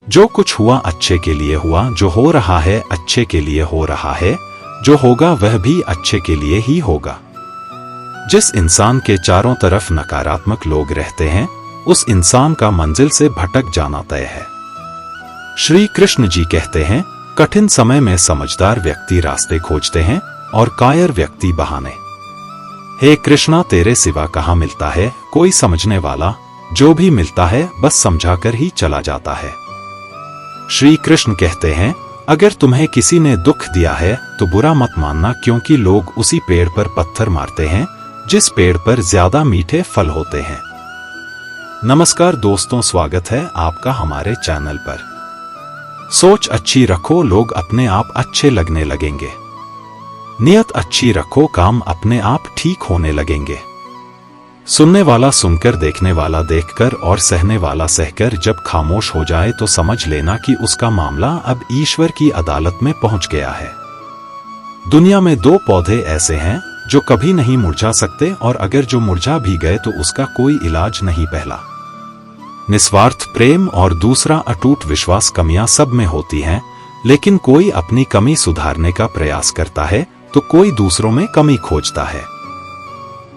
जो कुछ हुआ अच्छे के लिए हुआ, जो हो रहा है अच्छे के लिए हो रहा है, जो होगा वह भी अच्छे के लिए ही होगा। जिस इंसान के चारों तरफ नकारात्मक लोग रहते हैं, उस इंसान का मंजिल से भटक जाना तय है। श्री कृष्ण जी कहते हैं, कठिन समय में समझदार व्यक्ति रास्ते खोजते हैं और कायर व्यक्ति बहाने। हे कृष्णा, तेरे सिवा कहाँ मिलता है कोई समझने वाला, जो भी मिलता है बस समझाकर ही चला जाता है। श्री कृष्ण कहते हैं, अगर तुम्हें किसी ने दुख दिया है तो बुरा मत मानना, क्योंकि लोग उसी पेड़ पर पत्थर मारते हैं जिस पेड़ पर ज्यादा मीठे फल होते हैं। नमस्कार दोस्तों, स्वागत है आपका हमारे चैनल पर। सोच अच्छी रखो, लोग अपने आप अच्छे लगने लगेंगे। नियत अच्छी रखो, काम अपने आप ठीक होने लगेंगे। सुनने वाला सुनकर, देखने वाला देखकर और सहने वाला सहकर जब खामोश हो जाए तो समझ लेना कि उसका मामला अब ईश्वर की अदालत में पहुंच गया है। दुनिया में दो पौधे ऐसे हैं जो कभी नहीं मुरझा सकते, और अगर जो मुरझा भी गए तो उसका कोई इलाज नहीं। पहला निस्वार्थ प्रेम और दूसरा अटूट विश्वास। कमियां सब में होती हैं, लेकिन कोई अपनी कमी सुधारने का प्रयास करता है तो कोई दूसरों में कमी खोजता है।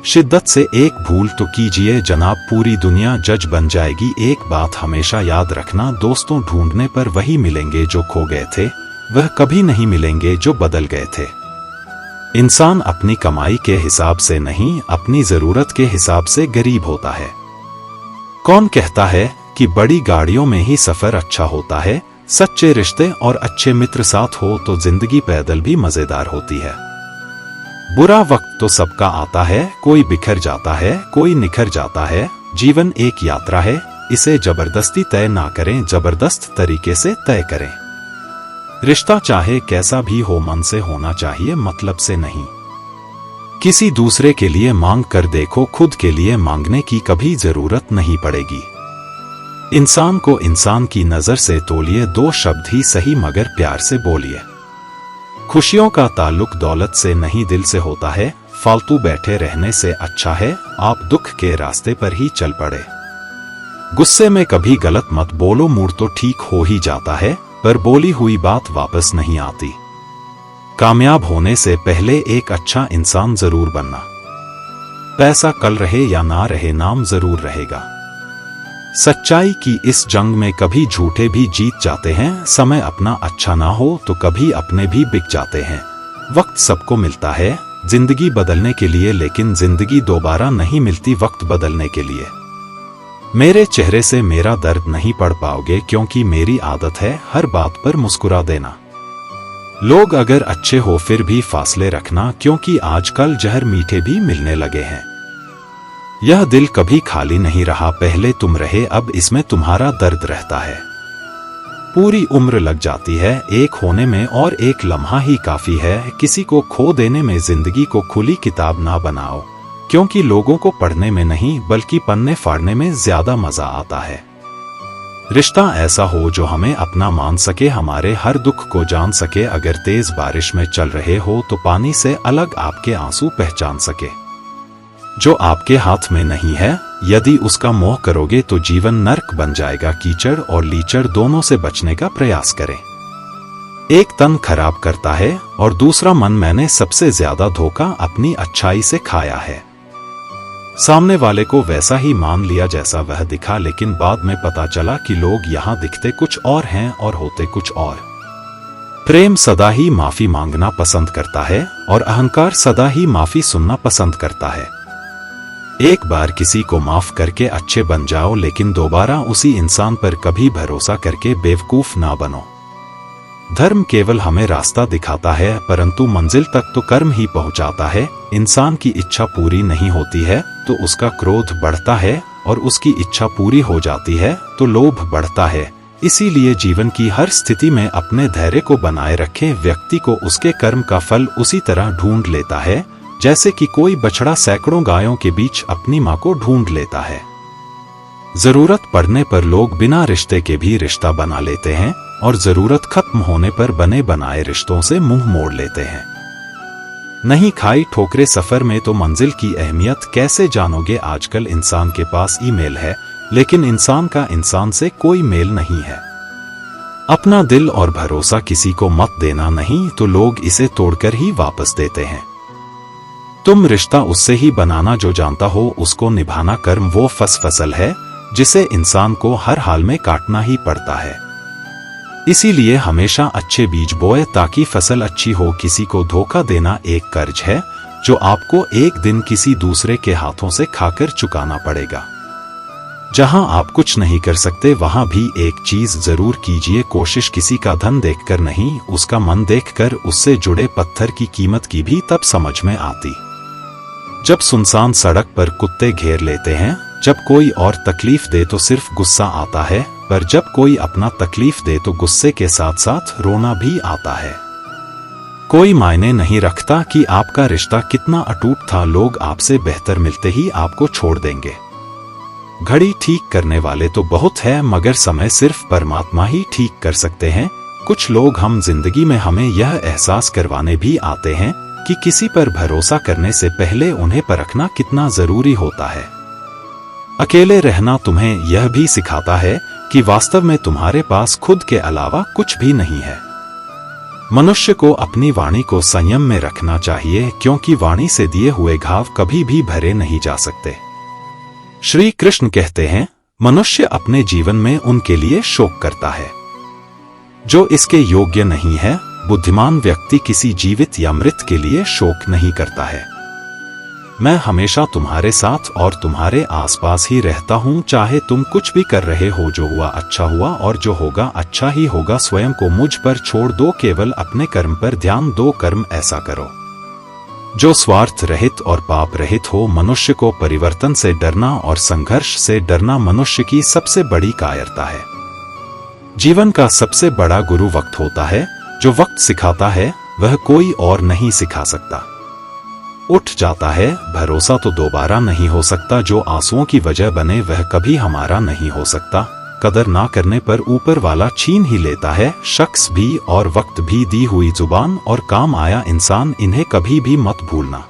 शिद्दत से एक भूल तो कीजिए जनाब, पूरी दुनिया जज बन जाएगी। एक बात हमेशा याद रखना दोस्तों, ढूंढने पर वही मिलेंगे जो खो गए थे, वह कभी नहीं मिलेंगे जो बदल गए थे। इंसान अपनी कमाई के हिसाब से नहीं, अपनी जरूरत के हिसाब से गरीब होता है। कौन कहता है कि बड़ी गाड़ियों में ही सफर अच्छा होता है? सच्चे रिश्ते और अच्छे मित्र साथ हो तो जिंदगी पैदल भी मजेदार होती है। बुरा वक्त तो सबका आता है, कोई बिखर जाता है, कोई निखर जाता है। जीवन एक यात्रा है, इसे जबरदस्ती तय ना करें, जबरदस्त तरीके से तय करें। रिश्ता चाहे कैसा भी हो, मन से होना चाहिए, मतलब से नहीं। किसी दूसरे के लिए मांग कर देखो, खुद के लिए मांगने की कभी जरूरत नहीं पड़ेगी। इंसान को इंसान की नजर से तोलिए, दो शब्द ही सही मगर प्यार से बोलिए। खुशियों का ताल्लुक दौलत से नहीं दिल से होता है, फालतू बैठे रहने से अच्छा है आप दुख के रास्ते पर ही चल पड़े। गुस्से में कभी गलत मत बोलो, मूड तो ठीक हो ही जाता है पर बोली हुई बात वापस नहीं आती। कामयाब होने से पहले एक अच्छा इंसान जरूर बनना। पैसा कल रहे या ना रहे, नाम जरूर रहेगा। सच्चाई की इस जंग में कभी झूठे भी जीत जाते हैं, समय अपना अच्छा ना हो तो कभी अपने भी बिक जाते हैं। वक्त सबको मिलता है जिंदगी बदलने के लिए, लेकिन जिंदगी दोबारा नहीं मिलती वक्त बदलने के लिए। मेरे चेहरे से मेरा दर्द नहीं पढ़ पाओगे, क्योंकि मेरी आदत है हर बात पर मुस्कुरा देना। लोग अगर अच्छे हो फिर भी फासले रखना, क्योंकि आजकल जहर मीठे भी मिलने लगे हैं। यह दिल कभी खाली नहीं रहा, पहले तुम रहे अब इसमें तुम्हारा दर्द रहता है। पूरी उम्र लग जाती है एक होने में और एक लम्हा ही काफी है। किसी को खो देने में जिंदगी को खुली किताब ना बनाओ, क्योंकि लोगों को पढ़ने में नहीं बल्कि पन्ने फाड़ने में ज्यादा मजा आता है। रिश्ता ऐसा हो जो हमें अपना मान सके, हमारे हर दुख को जान सके। अगर तेज बारिश में चल रहे हो तो पानी से अलग आपके आंसू पहचान सके। जो आपके हाथ में नहीं है, यदि उसका मोह करोगे तो जीवन नर्क बन जाएगा। कीचड़ और लीचड़ दोनों से बचने का प्रयास करें। एक तन खराब करता है और दूसरा मन। मैंने सबसे ज्यादा धोखा अपनी अच्छाई से खाया है। सामने वाले को वैसा ही मान लिया जैसा वह दिखा, लेकिन बाद में पता चला कि लोग यहाँ दिखते कुछ और हैं और होते कुछ और। प्रेम सदा ही माफी मांगना पसंद करता है और अहंकार सदा ही माफी सुनना पसंद करता है। एक बार किसी को माफ करके अच्छे बन जाओ, लेकिन दोबारा उसी इंसान पर कभी भरोसा करके बेवकूफ ना बनो। धर्म केवल हमें रास्ता दिखाता है, परंतु मंजिल तक तो कर्म ही पहुंचाता है। इंसान की इच्छा पूरी नहीं होती है तो उसका क्रोध बढ़ता है, और उसकी इच्छा पूरी हो जाती है तो लोभ बढ़ता है। इसीलिए जीवन की हर स्थिति में अपने धैर्य को बनाए रखें। व्यक्ति को उसके कर्म का फल उसी तरह ढूंढ लेता है जैसे कि कोई बछड़ा सैकड़ों गायों के बीच अपनी मां को ढूंढ लेता है। जरूरत पड़ने पर लोग बिना रिश्ते के भी रिश्ता बना लेते हैं, और जरूरत खत्म होने पर बने बनाए रिश्तों से मुंह मोड़ लेते हैं। नहीं खाई ठोकरे सफर में तो मंजिल की अहमियत कैसे जानोगे। आजकल इंसान के पास ईमेल है, लेकिन इंसान का इंसान से कोई मेल नहीं है। अपना दिल और भरोसा किसी को मत देना, नहीं तो लोग इसे तोड़कर ही वापस देते हैं। तुम रिश्ता उससे ही बनाना जो जानता हो उसको निभाना। कर्म वो फसल है जिसे इंसान को हर हाल में काटना ही पड़ता है। इसीलिए हमेशा अच्छे बीज बोए ताकि फसल अच्छी हो। किसी को धोखा देना एक कर्ज है जो आपको एक दिन किसी दूसरे के हाथों से खाकर चुकाना पड़ेगा। जहां आप कुछ नहीं कर सकते वहां भी एक चीज जरूर कीजिए, कोशिश किसी का धन देखकर नहीं, उसका मन देखकर। उससे जुड़े पत्थर की कीमत की भी तब समझ में आती जब सुनसान सड़क पर कुत्ते घेर लेते हैं। जब कोई और तकलीफ दे तो सिर्फ गुस्सा आता है, पर जब कोई अपना तकलीफ दे तो गुस्से के साथ साथ रोना भी आता है। कोई मायने नहीं रखता कि आपका रिश्ता कितना अटूट था, लोग आपसे बेहतर मिलते ही आपको छोड़ देंगे। घड़ी ठीक करने वाले तो बहुत है, मगर समय सिर्फ परमात्मा ही ठीक कर सकते हैं। कुछ लोग हम जिंदगी में हमें यह एहसास करवाने भी आते हैं कि किसी पर भरोसा करने से पहले उन्हें परखना कितना जरूरी होता है। अकेले रहना तुम्हें यह भी सिखाता है कि वास्तव में तुम्हारे पास खुद के अलावा कुछ भी नहीं है। मनुष्य को अपनी वाणी को संयम में रखना चाहिए, क्योंकि वाणी से दिए हुए घाव कभी भी भरे नहीं जा सकते। श्री कृष्ण कहते हैं, मनुष्य अपने जीवन में उनके लिए शोक करता है जो इसके योग्य नहीं है। बुद्धिमान व्यक्ति किसी जीवित या मृत के लिए शोक नहीं करता है। मैं हमेशा तुम्हारे साथ और तुम्हारे आसपास ही रहता हूं, चाहे तुम कुछ भी कर रहे हो। जो हुआ अच्छा हुआ और जो होगा अच्छा ही होगा। स्वयं को मुझ पर छोड़ दो, केवल अपने कर्म पर ध्यान दो। कर्म ऐसा करो जो स्वार्थ रहित और पाप रहित हो। मनुष्य को परिवर्तन से डरना और संघर्ष से डरना मनुष्य की सबसे बड़ी कायरता है। जीवन का सबसे बड़ा गुरु वक्त होता है। जो वक्त सिखाता है वह कोई और नहीं सिखा सकता। उठ जाता है भरोसा तो दोबारा नहीं हो सकता। जो आंसुओं की वजह बने वह कभी हमारा नहीं हो सकता। कदर ना करने पर ऊपर वाला छीन ही लेता है। शख्स भी और वक्त भी, दी हुई जुबान और काम आया इंसान, इन्हें कभी भी मत भूलना।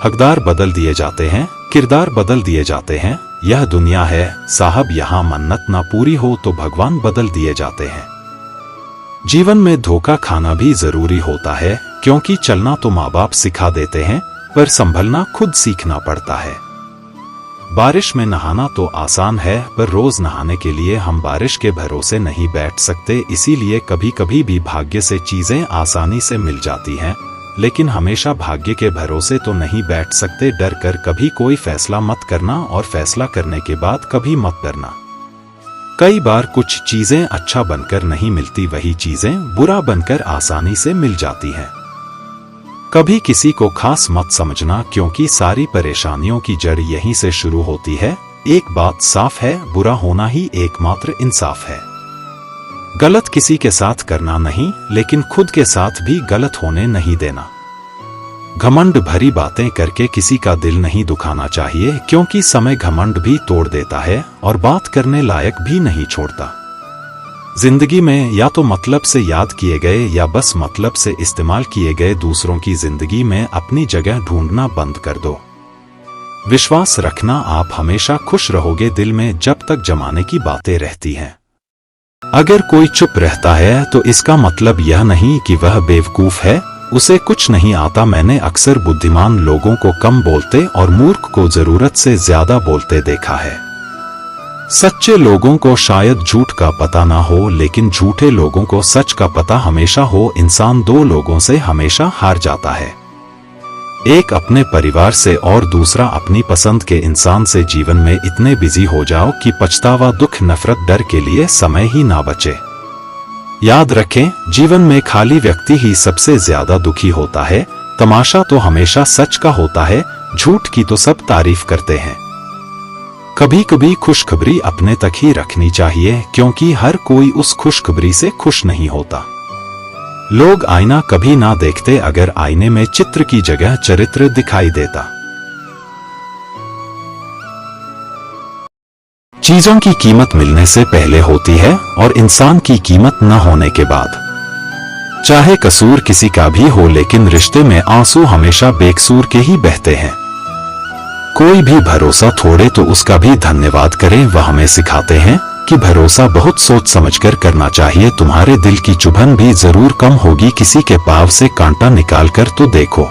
हकदार बदल दिए जाते हैं, किरदार बदल दिए जाते हैं। यह दुनिया है साहब, यहाँ मन्नत ना पूरी हो तो भगवान बदल दिए जाते हैं। जीवन में धोखा खाना भी जरूरी होता है, क्योंकि चलना तो माँ बाप सिखा देते हैं, पर संभलना खुद सीखना पड़ता है। बारिश में नहाना तो आसान है, पर रोज नहाने के लिए हम बारिश के भरोसे नहीं बैठ सकते। इसीलिए कभी कभी भी भाग्य से चीजें आसानी से मिल जाती हैं, लेकिन हमेशा भाग्य के भरोसे तो नहीं बैठ सकते। डर कर कभी कोई फैसला मत करना, और फैसला करने के बाद कभी मत डरना। कई बार कुछ चीजें अच्छा बनकर नहीं मिलती, वही चीजें बुरा बनकर आसानी से मिल जाती हैं। कभी किसी को खास मत समझना, क्योंकि सारी परेशानियों की जड़ यहीं से शुरू होती है। एक बात साफ है, बुरा होना ही एकमात्र इंसाफ है। गलत किसी के साथ करना नहीं, लेकिन खुद के साथ भी गलत होने नहीं देना। घमंड भरी बातें करके किसी का दिल नहीं दुखाना चाहिए, क्योंकि समय घमंड भी तोड़ देता है और बात करने लायक भी नहीं छोड़ता। जिंदगी में या तो मतलब से याद किए गए या बस मतलब से इस्तेमाल किए गए दूसरों की जिंदगी में अपनी जगह ढूंढना बंद कर दो। विश्वास रखना, आप हमेशा खुश रहोगे दिल में जब तक जमाने की बातें रहती हैं। अगर कोई चुप रहता है तो इसका मतलब यह नहीं कि वह बेवकूफ है, उसे कुछ नहीं आता। मैंने अक्सर बुद्धिमान लोगों को कम बोलते और मूर्ख को जरूरत से ज्यादा बोलते देखा है। सच्चे लोगों को शायद झूठ का पता ना हो, लेकिन झूठे लोगों को सच का पता हमेशा हो। इंसान दो लोगों से हमेशा हार जाता है, एक अपने परिवार से और दूसरा अपनी पसंद के इंसान से। जीवन में इतने बिजी हो जाओ कि पछतावा, दुख, नफरत, डर के लिए समय ही ना बचे। याद रखें, जीवन में खाली व्यक्ति ही सबसे ज्यादा दुखी होता है। तमाशा तो हमेशा सच का होता है, झूठ की तो सब तारीफ करते हैं। कभी कभी खुशखबरी अपने तक ही रखनी चाहिए, क्योंकि हर कोई उस खुशखबरी से खुश नहीं होता। लोग आईना कभी ना देखते अगर आईने में चित्र की जगह चरित्र दिखाई देता। चीजों की कीमत मिलने से पहले होती है और इंसान की कीमत न होने के बाद। चाहे कसूर किसी का भी हो, लेकिन रिश्ते में आंसू हमेशा बेकसूर के ही बहते हैं। कोई भी भरोसा तोड़े तो उसका भी धन्यवाद करें। वह हमें सिखाते हैं कि भरोसा बहुत सोच समझकर करना चाहिए। तुम्हारे दिल की चुभन भी जरूर कम होगी। किसी के पाव से कांटा निकाल कर तो देखो।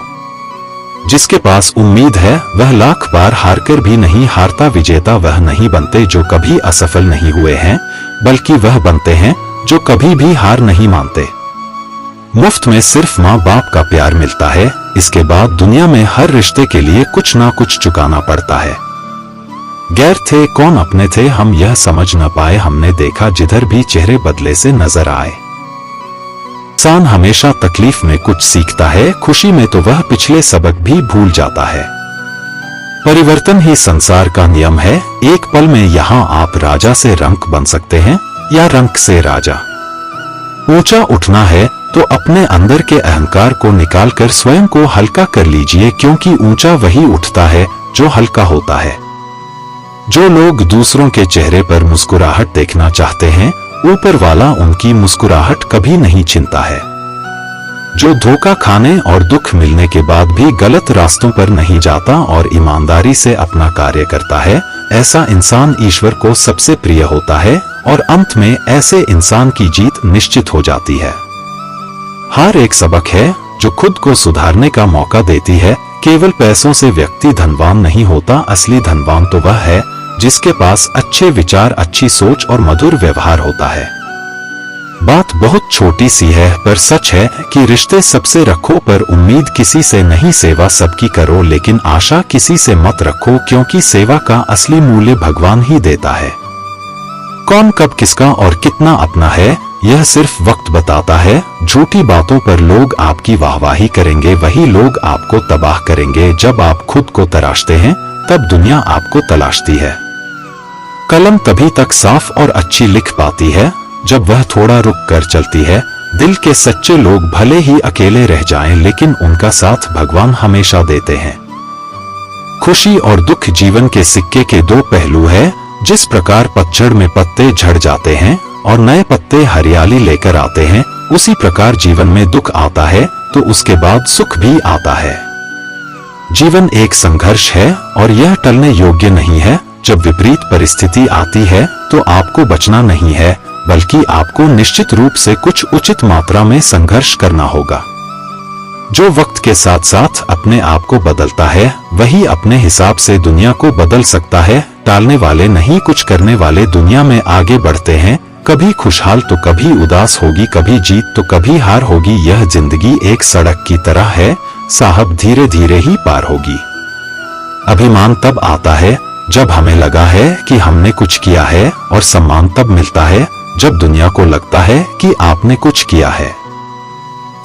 जिसके पास उम्मीद है वह लाख बार हारकर भी नहीं हारता। विजेता वह नहीं बनते जो कभी असफल नहीं हुए हैं, बल्कि वह बनते हैं जो कभी भी हार नहीं मानते। मुफ्त में सिर्फ माँ बाप का प्यार मिलता है, इसके बाद दुनिया में हर रिश्ते के लिए कुछ ना कुछ चुकाना पड़ता है। गैर थे कौन अपने थे हम यह समझ न पाए। हमने देखा जिधर भी चेहरे बदले से नजर आए। इंसान हमेशा तकलीफ में कुछ सीखता है, खुशी में तो वह पिछले सबक भी भूल जाता है। परिवर्तन ही संसार का नियम है। एक पल में यहाँ आप राजा से रंक बन सकते हैं या रंक से राजा। ऊंचा उठना है तो अपने अंदर के अहंकार को निकालकर स्वयं को हल्का कर लीजिए, क्योंकि ऊंचा वही उठता है जो हल्का होता है। जो लोग दूसरों के चेहरे पर मुस्कुराहट देखना चाहते हैं, ऊपर वाला उनकी मुस्कुराहट कभी नहीं छीनता है। जो धोखा खाने और दुख मिलने के बाद भी गलत रास्तों पर नहीं जाता और ईमानदारी से अपना कार्य करता है, ऐसा इंसान ईश्वर को सबसे प्रिय होता है और अंत में ऐसे इंसान की जीत निश्चित हो जाती है। हार एक सबक है जो खुद को सुधारने का मौका देती है। केवल पैसों से व्यक्ति धनवान नहीं होता, असली धनवान तो वह है जिसके पास अच्छे विचार, अच्छी सोच और मधुर व्यवहार होता है। बात बहुत छोटी सी है पर सच है कि रिश्ते सबसे रखो पर उम्मीद किसी से नहीं। सेवा सबकी करो लेकिन आशा किसी से मत रखो, क्योंकि सेवा का असली मूल्य भगवान ही देता है। कौन कब किसका और कितना अपना है यह सिर्फ वक्त बताता है। झूठी बातों पर लोग आपकी वाहवाही करेंगे, वही लोग आपको तबाह करेंगे। जब आप खुद को तराशते हैं तब दुनिया आपको तलाशती है। कलम तभी तक साफ और अच्छी लिख पाती है जब वह थोड़ा रुक कर चलती है। दिल के सच्चे लोग भले ही अकेले रह जाएं, लेकिन उनका साथ भगवान हमेशा देते हैं। खुशी और दुख जीवन के सिक्के के दो पहलू है। जिस प्रकार पतझड़ में पत्ते झड़ जाते हैं और नए पत्ते हरियाली लेकर आते हैं, उसी प्रकार जीवन में दुख आता है तो उसके बाद सुख भी आता है। जीवन एक संघर्ष है और यह टलने योग्य नहीं है। जब विपरीत परिस्थिति आती है तो आपको बचना नहीं है, बल्कि आपको निश्चित रूप से कुछ उचित मात्रा में संघर्ष करना होगा। जो वक्त के साथ साथ अपने आप को बदलता है, वही अपने हिसाब से दुनिया को बदल सकता है। टालने वाले नहीं, कुछ करने वाले दुनिया में आगे बढ़ते हैं। कभी खुशहाल तो कभी उदास होगी, कभी जीत तो कभी हार होगी। यह जिंदगी एक सड़क की तरह है साहब, धीरे धीरे ही पार होगी। अभिमान तब आता है जब हमें लगा है कि हमने कुछ किया है, और सम्मान तब मिलता है जब दुनिया को लगता है कि आपने कुछ किया है।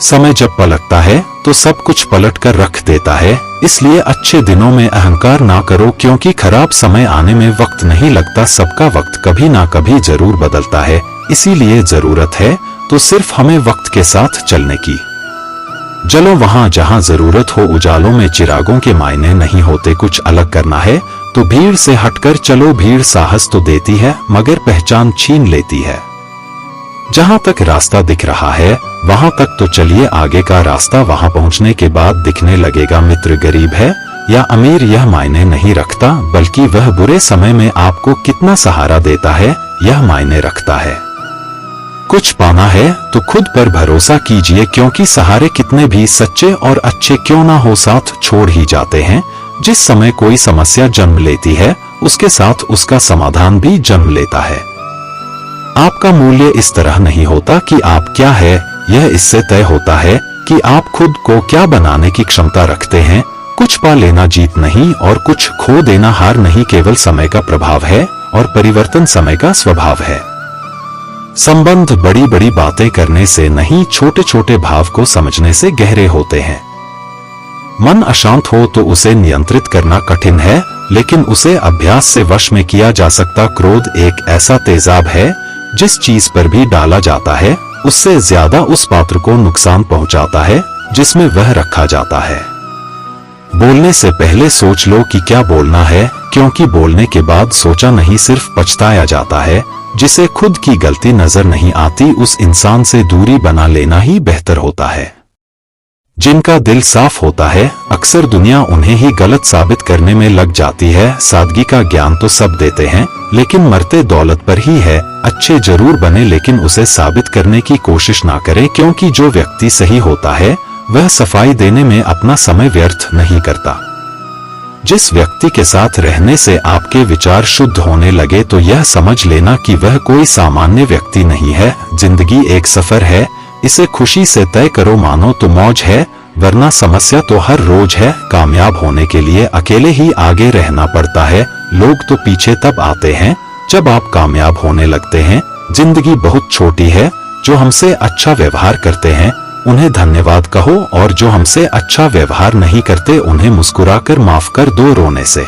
समय जब पलटता है तो सब कुछ पलट कर रख देता है। इसलिए अच्छे दिनों में अहंकार ना करो, क्योंकि खराब समय आने में वक्त नहीं लगता। सबका वक्त कभी ना कभी जरूर बदलता है, इसीलिए जरूरत है तो सिर्फ हमें वक्त के साथ चलने की। चलो वहां जहां जरूरत हो, उजालों में चिरागों के मायने नहीं होते। कुछ अलग करना है तो भीड़ से हटकर चलो। भीड़ साहस तो देती है मगर पहचान छीन लेती है। जहां तक रास्ता दिख रहा है वहां तक तो चलिए, आगे का रास्ता वहां पहुंचने के बाद दिखने लगेगा। मित्र गरीब है या अमीर यह मायने नहीं रखता, बल्कि वह बुरे समय में आपको कितना सहारा देता है यह मायने रखता है। कुछ पाना है तो खुद पर भरोसा कीजिए, क्योंकि सहारे कितने भी सच्चे और अच्छे क्यों ना हो, साथ छोड़ ही जाते हैं। जिस समय कोई समस्या जन्म लेती है उसके साथ उसका समाधान भी जन्म लेता है। आपका मूल्य इस तरह नहीं होता कि आप क्या है, यह इससे तय होता है कि आप खुद को क्या बनाने की क्षमता रखते हैं। कुछ पा लेना जीत नहीं और कुछ खो देना हार नहीं, केवल समय का प्रभाव है और परिवर्तन समय का स्वभाव है। संबंध बड़ी बड़ी बातें करने से नहीं, छोटे छोटे भाव को समझने से गहरे होते हैं। मन अशांत हो तो उसे नियंत्रित करना कठिन है, लेकिन उसे अभ्यास से वश में किया जा सकता। क्रोध एक ऐसा तेजाब है जिस चीज पर भी डाला जाता है उससे ज्यादा उस पात्र को नुकसान पहुंचाता है जिसमें वह रखा जाता है। बोलने से पहले सोच लो कि क्या बोलना है, क्योंकि बोलने के बाद सोचा नहीं सिर्फ पछताया जाता है। जिसे खुद की गलती नजर नहीं आती उस इंसान से दूरी बना लेना ही बेहतर होता है। जिनका दिल साफ होता है अक्सर दुनिया उन्हें ही गलत साबित करने में लग जाती है। सादगी का ज्ञान तो सब देते हैं लेकिन मरते दौलत पर ही है। अच्छे जरूर बने लेकिन उसे साबित करने की कोशिश ना करें, क्योंकि जो व्यक्ति सही होता है वह सफाई देने में अपना समय व्यर्थ नहीं करता। जिस व्यक्ति के साथ रहने से आपके विचार शुद्ध होने लगे तो यह समझ लेना कि वह कोई सामान्य व्यक्ति नहीं है। जिंदगी एक सफर है, इसे खुशी से तय करो, मानो तो मौज है, वरना समस्या तो हर रोज है। कामयाब होने के लिए अकेले ही आगे रहना पड़ता है। लोग तो पीछे तब आते हैं जब आप कामयाब होने लगते हैं। जिंदगी बहुत छोटी है, जो हमसे अच्छा व्यवहार करते हैं उन्हें धन्यवाद कहो, और जो हमसे अच्छा व्यवहार नहीं करते उन्हें मुस्कुराकर माफ कर दो। रोने से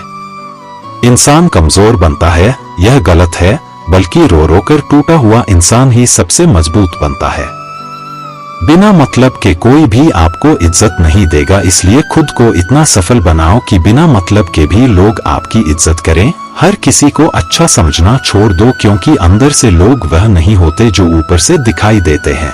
इंसान कमजोर बनता है, यह गलत है, बल्कि रो रो कर टूटा हुआ इंसान ही सबसे मजबूत बनता है। बिना मतलब के कोई भी आपको इज्जत नहीं देगा, इसलिए खुद को इतना सफल बनाओ कि बिना मतलब के भी लोग आपकी इज्जत करें। हर किसी को अच्छा समझना छोड़ दो, क्योंकि अंदर से लोग वह नहीं होते जो ऊपर से दिखाई देते हैं।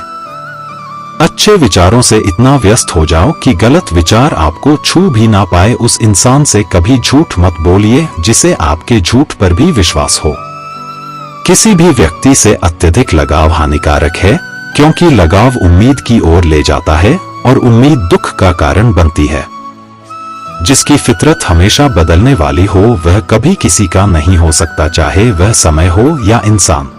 अच्छे विचारों से इतना व्यस्त हो जाओ कि गलत विचार आपको छू भी ना पाए। उस इंसान से कभी झूठ मत बोलिए जिसे आपके झूठ पर भी विश्वास हो। किसी भी व्यक्ति से अत्यधिक लगाव हानिकारक है, क्योंकि लगाव उम्मीद की ओर ले जाता है और उम्मीद दुख का कारण बनती है। जिसकी फितरत हमेशा बदलने वाली हो वह कभी किसी का नहीं हो सकता, चाहे वह समय हो या इंसान।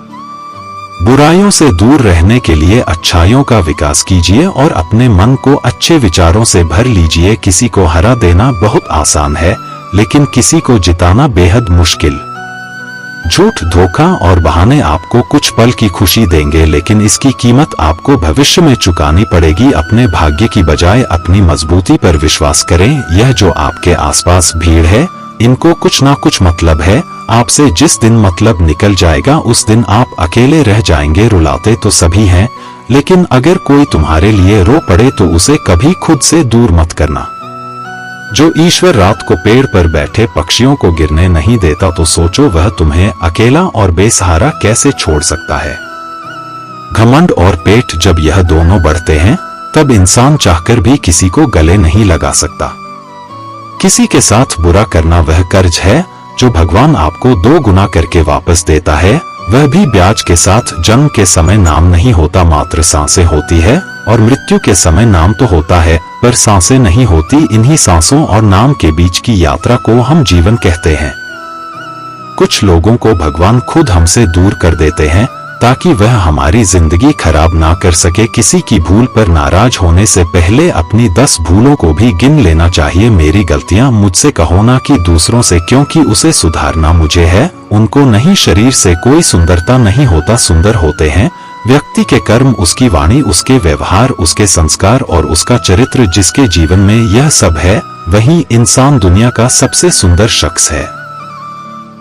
बुराइयों से दूर रहने के लिए अच्छाइयों का विकास कीजिए और अपने मन को अच्छे विचारों से भर लीजिए। किसी को हरा देना बहुत आसान है, लेकिन किसी को जिताना बेहद मुश्किल। झूठ, धोखा और बहाने आपको कुछ पल की खुशी देंगे, लेकिन इसकी कीमत आपको भविष्य में चुकानी पड़ेगी। अपने भाग्य की बजाय अपनी मजबूती पर विश्वास करें। यह जो आपके आसपास भीड़ है, इनको कुछ ना कुछ मतलब है आपसे। जिस दिन मतलब निकल जाएगा उस दिन आप अकेले रह जाएंगे। रुलाते तो सभी हैं, लेकिन अगर कोई तुम्हारे लिए रो पड़े तो उसे कभी खुद से दूर मत करना। जो ईश्वर रात को पेड़ पर बैठे पक्षियों को गिरने नहीं देता, तो सोचो वह तुम्हें अकेला और बेसहारा कैसे छोड़ सकता है। घमंड और पेट जब यह दोनों बढ़ते हैं तब इंसान चाहकर भी किसी को गले नहीं लगा सकता। किसी के साथ बुरा करना वह कर्ज है जो भगवान आपको 2 गुना करके वापस देता है, वह भी ब्याज के साथ। जन्म के समय नाम नहीं होता, मात्र सांसें होती है, और मृत्यु के समय नाम तो होता है पर सांसें नहीं होती। इन्हीं सांसों और नाम के बीच की यात्रा को हम जीवन कहते हैं। कुछ लोगों को भगवान खुद हमसे दूर कर देते हैं ताकि वह हमारी जिंदगी खराब ना कर सके। किसी की भूल पर नाराज होने से पहले अपनी 10 भूलों को भी गिन लेना चाहिए। मेरी गलतियां मुझसे कहो ना कि दूसरों से, क्योंकि उसे सुधारना मुझे है, उनको नहीं। शरीर से कोई सुंदरता नहीं होता, सुंदर होते हैं व्यक्ति के कर्म, उसकी वाणी, उसके व्यवहार, उसके संस्कार और उसका चरित्र। जिसके जीवन में यह सब है वही इंसान दुनिया का सबसे सुंदर शख्स है।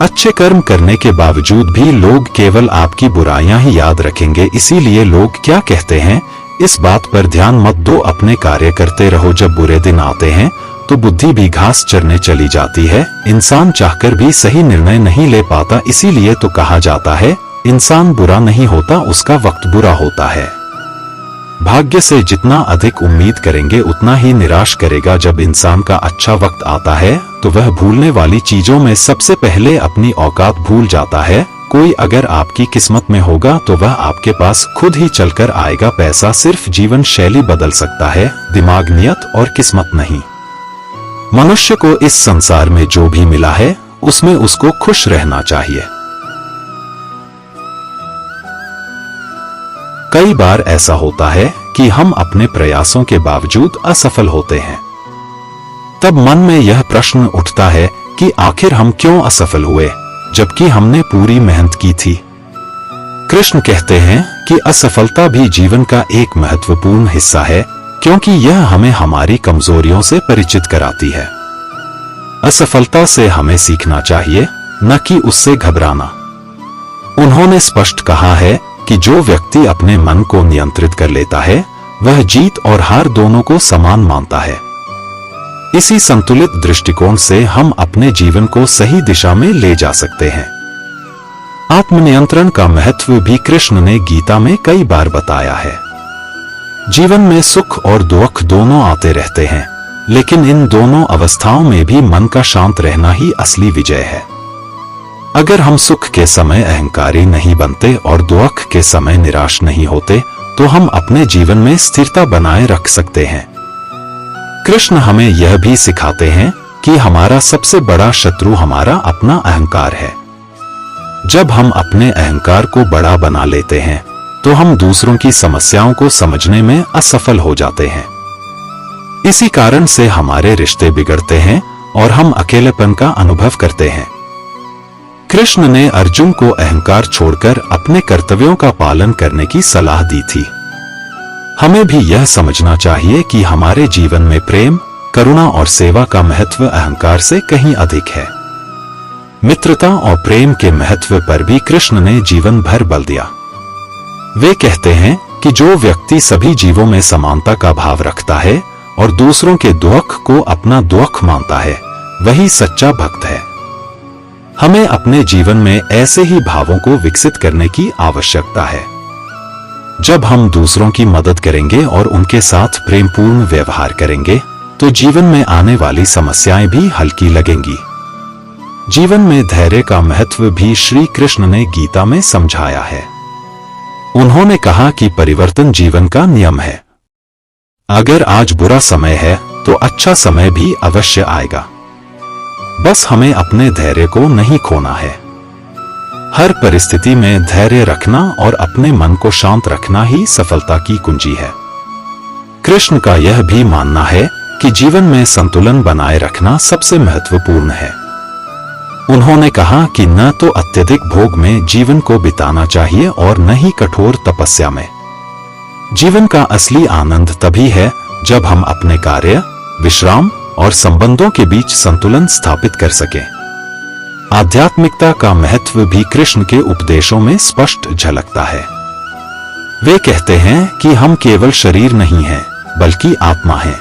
अच्छे कर्म करने के बावजूद भी लोग केवल आपकी बुराइयां ही याद रखेंगे। इसीलिए लोग क्या कहते हैं इस बात पर ध्यान मत दो, अपने कार्य करते रहो। जब बुरे दिन आते हैं तो बुद्धि भी घास चरने चली जाती है। इंसान चाहकर भी सही निर्णय नहीं ले पाता, इसीलिए तो कहा जाता है इंसान बुरा नहीं होता, उसका वक्त बुरा होता है। भाग्य से जितना अधिक उम्मीद करेंगे उतना ही निराश करेगा। जब इंसान का अच्छा वक्त आता है तो वह भूलने वाली चीजों में सबसे पहले अपनी औकात भूल जाता है। कोई अगर आपकी किस्मत में होगा तो वह आपके पास खुद ही चलकर आएगा। पैसा सिर्फ जीवन शैली बदल सकता है, दिमाग, नियत और किस्मत नहीं। मनुष्य को इस संसार में जो भी मिला है उसमें उसको खुश रहना चाहिए। कई बार ऐसा होता है कि हम अपने प्रयासों के बावजूद असफल होते हैं। तब मन में यह प्रश्न उठता है कि आखिर हम क्यों असफल हुए, जबकि हमने पूरी मेहनत की थी। कृष्ण कहते हैं कि असफलता भी जीवन का एक महत्वपूर्ण हिस्सा है, क्योंकि यह हमें हमारी कमजोरियों से परिचित कराती है। असफलता से हमें सीखना चाहिए, न कि उससे घबराना। उन्होंने स्पष्ट कहा है कि जो व्यक्ति अपने मन को नियंत्रित कर लेता है वह जीत और हार दोनों को समान मानता है। इसी संतुलित दृष्टिकोण से हम अपने जीवन को सही दिशा में ले जा सकते हैं। आत्मनियंत्रण का महत्व भी कृष्ण ने गीता में कई बार बताया है। जीवन में सुख और दुख दोनों आते रहते हैं, लेकिन इन दोनों अवस्थाओं में भी मन का शांत रहना ही असली विजय है। अगर हम सुख के समय अहंकारी नहीं बनते और दुख के समय निराश नहीं होते, तो हम अपने जीवन में स्थिरता बनाए रख सकते हैं। कृष्ण हमें यह भी सिखाते हैं कि हमारा सबसे बड़ा शत्रु हमारा अपना अहंकार है। जब हम अपने अहंकार को बड़ा बना लेते हैं, तो हम दूसरों की समस्याओं को समझने में असफल हो जाते हैं। इसी कारण से हमारे रिश्ते बिगड़ते हैं और हम अकेलेपन का अनुभव करते हैं। कृष्ण ने अर्जुन को अहंकार छोड़कर अपने कर्तव्यों का पालन करने की सलाह दी थी। हमें भी यह समझना चाहिए कि हमारे जीवन में प्रेम, करुणा और सेवा का महत्व अहंकार से कहीं अधिक है। मित्रता और प्रेम के महत्व पर भी कृष्ण ने जीवन भर बल दिया। वे कहते हैं कि जो व्यक्ति सभी जीवों में समानता का भाव रखता है और दूसरों के दुख को अपना दुख मानता है, वही सच्चा भक्त है। हमें अपने जीवन में ऐसे ही भावों को विकसित करने की आवश्यकता है। जब हम दूसरों की मदद करेंगे और उनके साथ प्रेमपूर्ण व्यवहार करेंगे, तो जीवन में आने वाली समस्याएं भी हल्की लगेंगी। जीवन में धैर्य का महत्व भी श्री कृष्ण ने गीता में समझाया है। उन्होंने कहा कि परिवर्तन जीवन का नियम है। अगर आज बुरा समय है, तो अच्छा समय भी अवश्य आएगा। बस हमें अपने धैर्य को नहीं खोना है। हर परिस्थिति में धैर्य रखना और अपने मन को शांत रखना ही सफलता की कुंजी है। कृष्ण का यह भी मानना है कि जीवन में संतुलन बनाए रखना सबसे महत्वपूर्ण है। उन्होंने कहा कि न तो अत्यधिक भोग में जीवन को बिताना चाहिए और न ही कठोर तपस्या में। जीवन का असली आनंद तभी है जब हम अपने कार्य, विश्राम और संबंधों के बीच संतुलन स्थापित कर सकें। आध्यात्मिकता का महत्व भी कृष्ण के उपदेशों में स्पष्ट झलकता है। वे कहते हैं कि हम केवल शरीर नहीं हैं, बल्कि आत्मा हैं।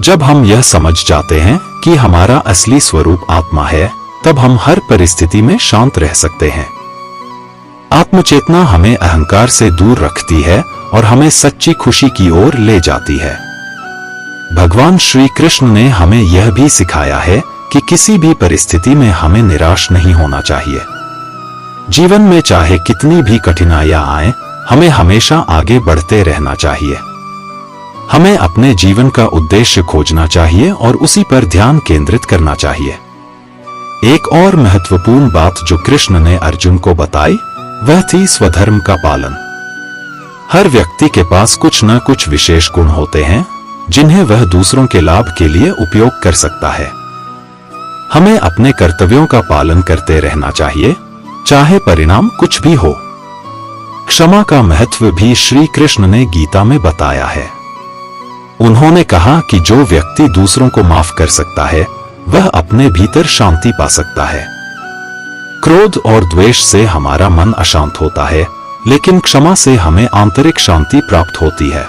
जब हम यह समझ जाते हैं कि हमारा असली स्वरूप आत्मा है, तब हम हर परिस्थिति में शांत रह सकते हैं। आत्मचेतना हमें अहंकार से दूर रखती है और हमें सच्ची खुशी की ओर ले जाती है। भगवान श्री कृष्ण ने हमें यह भी सिखाया है कि किसी भी परिस्थिति में हमें निराश नहीं होना चाहिए। जीवन में चाहे कितनी भी कठिनाइयां आएं, हमें हमेशा आगे बढ़ते रहना चाहिए। हमें अपने जीवन का उद्देश्य खोजना चाहिए और उसी पर ध्यान केंद्रित करना चाहिए। एक और महत्वपूर्ण बात जो कृष्ण ने अर्जुन को बताई, वह थी स्वधर्म का पालन। हर व्यक्ति के पास कुछ न कुछ विशेष गुण होते हैं, जिन्हें वह दूसरों के लाभ के लिए उपयोग कर सकता है। हमें अपने कर्तव्यों का पालन करते रहना चाहिए, चाहे परिणाम कुछ भी हो। क्षमा का महत्व भी श्री कृष्ण ने गीता में बताया है। उन्होंने कहा कि जो व्यक्ति दूसरों को माफ कर सकता है, वह अपने भीतर शांति पा सकता है। क्रोध और द्वेष से हमारा मन अशांत होता है, लेकिन क्षमा से हमें आंतरिक शांति प्राप्त होती है।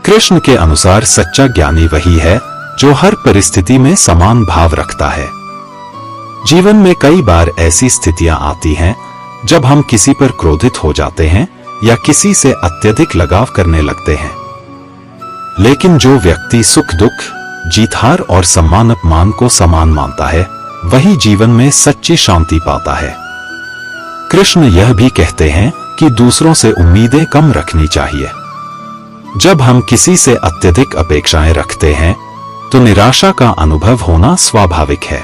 कृष्ण के अनुसार सच्चा ज्ञानी वही है जो हर परिस्थिति में समान भाव रखता है। जीवन में कई बार ऐसी स्थितियां आती हैं जब हम किसी पर क्रोधित हो जाते हैं या किसी से अत्यधिक लगाव करने लगते हैं। लेकिन जो व्यक्ति सुख दुख, जीत हार और सम्मान अपमान को समान मानता है, वही जीवन में सच्ची शांति पाता है। कृष्ण यह भी कहते हैं कि दूसरों से उम्मीदें कम रखनी चाहिए। जब हम किसी से अत्यधिक अपेक्षाएं रखते हैं, तो निराशा का अनुभव होना स्वाभाविक है।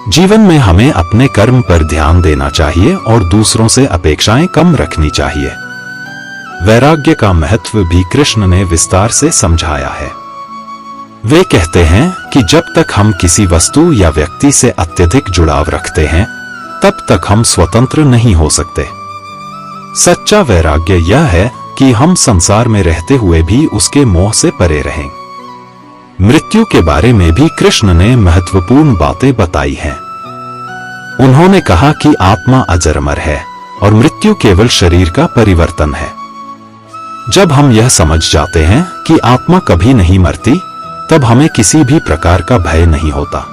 जीवन में हमें अपने कर्म पर ध्यान देना चाहिए और दूसरों से अपेक्षाएं कम रखनी चाहिए। वैराग्य का महत्व भी कृष्ण ने विस्तार से समझाया है। वे कहते हैं कि जब तक हम किसी वस्तु या व्यक्ति से अत्यधिक जुड़ाव रखते हैं, तब तक हम स्वतंत्र नहीं हो सकते। सच्चा वैराग्य यह है कि हम संसार में रहते हुए भी उसके मोह से परे रहें। मृत्यु के बारे में भी कृष्ण ने महत्वपूर्ण बातें बताई हैं। उन्होंने कहा कि आत्मा अजर अमर है और मृत्यु केवल शरीर का परिवर्तन है। जब हम यह समझ जाते हैं कि आत्मा कभी नहीं मरती, तब हमें किसी भी प्रकार का भय नहीं होता।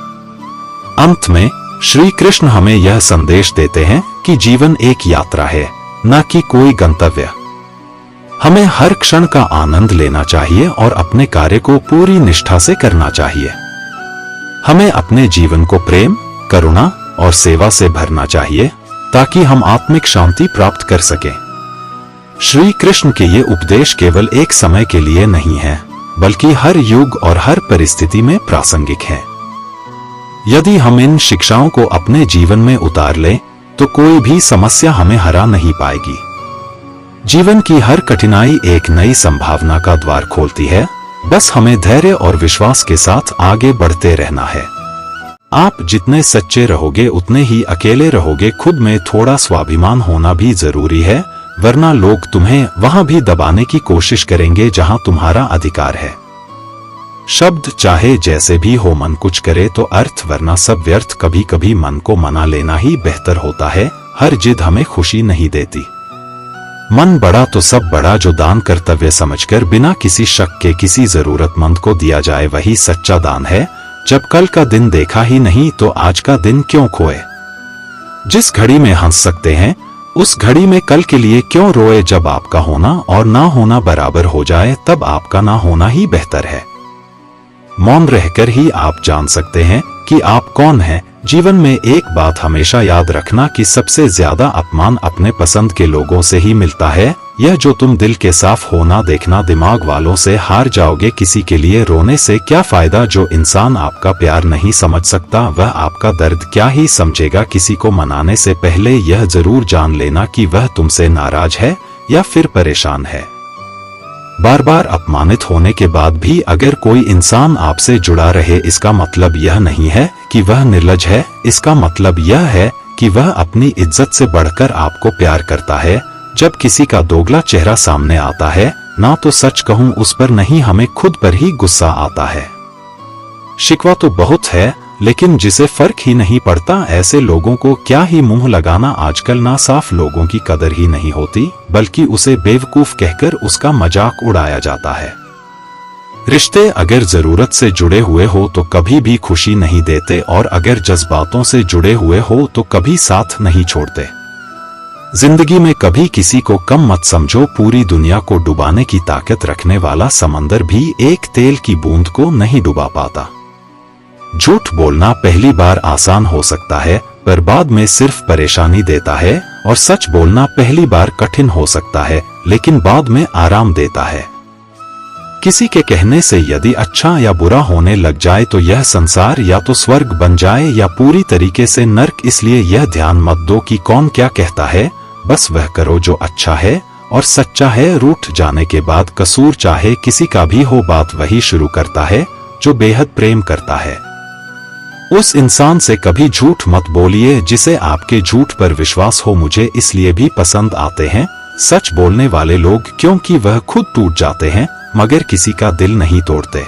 अंत में श्री कृष्ण हमें यह संदेश देते हैं कि जीवन एक यात्रा है, न कि कोई गंतव्य। हमें हर क्षण का आनंद लेना चाहिए और अपने कार्य को पूरी निष्ठा से करना चाहिए। हमें अपने जीवन को प्रेम, करुणा और सेवा से भरना चाहिए ताकि हम आत्मिक शांति प्राप्त कर सकें। श्री कृष्ण के ये उपदेश केवल एक समय के लिए नहीं है, बल्कि हर युग और हर परिस्थिति में प्रासंगिक है। यदि हम इन शिक्षाओं को अपने जीवन में उतार लें, तो कोई भी समस्या हमें हरा नहीं पाएगी। जीवन की हर कठिनाई एक नई संभावना का द्वार खोलती है, बस हमें धैर्य और विश्वास के साथ आगे बढ़ते रहना है। आप जितने सच्चे रहोगे उतने ही अकेले रहोगे। खुद में थोड़ा स्वाभिमान होना भी जरूरी है, वरना लोग तुम्हें वहां भी दबाने की कोशिश करेंगे जहां तुम्हारा अधिकार है। शब्द चाहे जैसे भी हो, मन कुछ करे तो अर्थ, वरना सब व्यर्थ। कभी कभी मन को मना लेना ही बेहतर होता है। हर जिद हमें खुशी नहीं देती। मन बड़ा तो सब बड़ा। जो दान कर्तव्य समझकर बिना किसी शक के किसी जरूरतमंद को दिया जाए, वही सच्चा दान है। जब कल का दिन देखा ही नहीं तो आज का दिन क्यों खोए। जिस घड़ी में हंस सकते हैं उस घड़ी में कल के लिए क्यों रोए। जब आपका होना और ना होना बराबर हो जाए, तब आपका ना होना ही बेहतर है। मौन रहकर ही आप जान सकते हैं कि आप कौन हैं। जीवन में एक बात हमेशा याद रखना कि सबसे ज्यादा अपमान अपने पसंद के लोगों से ही मिलता है। यह जो तुम दिल के साफ होना देखना, दिमाग वालों से हार जाओगे। किसी के लिए रोने से क्या फायदा। जो इंसान आपका प्यार नहीं समझ सकता, वह आपका दर्द क्या ही समझेगा। किसी को मनाने से पहले यह जरूर जान लेना कि वह तुमसे नाराज है या फिर परेशान है। बार बार अपमानित होने के बाद भी अगर कोई इंसान आपसे जुड़ा रहे, इसका मतलब यह नहीं है कि वह निर्लज है। इसका मतलब यह है कि वह अपनी इज्जत से बढ़कर आपको प्यार करता है। जब किसी का दोगला चेहरा सामने आता है, ना तो सच कहूं उस पर नहीं, हमें खुद पर ही गुस्सा आता है। शिकवा तो बहुत है, लेकिन जिसे फर्क ही नहीं पड़ता, ऐसे लोगों को क्या ही मुंह लगाना। आजकल ना साफ लोगों की कदर ही नहीं होती, बल्कि उसे बेवकूफ कहकर उसका मजाक उड़ाया जाता है। रिश्ते अगर जरूरत से जुड़े हुए हो तो कभी भी खुशी नहीं देते, और अगर जज्बातों से जुड़े हुए हो तो कभी साथ नहीं छोड़ते। जिंदगी में कभी किसी को कम मत समझो। पूरी दुनिया को डुबाने की ताकत रखने वाला समंदर भी एक तेल की बूंद को नहीं डुबा पाता। झूठ बोलना पहली बार आसान हो सकता है, पर बाद में सिर्फ परेशानी देता है। और सच बोलना पहली बार कठिन हो सकता है, लेकिन बाद में आराम देता है। किसी के कहने से यदि अच्छा या बुरा होने लग जाए तो यह संसार या तो स्वर्ग बन जाए या पूरी तरीके से नर्क। इसलिए यह ध्यान मत दो कि कौन क्या कहता है, बस वह करो जो अच्छा है और सच्चा है। रूठ जाने के बाद कसूर चाहे किसी का भी हो, बात वही शुरू करता है जो बेहद प्रेम करता है। उस इंसान से कभी झूठ मत बोलिए जिसे आपके झूठ पर विश्वास हो। मुझे इसलिए भी पसंद आते हैं सच बोलने वाले लोग, क्योंकि वह खुद टूट जाते हैं मगर किसी का दिल नहीं तोड़ते।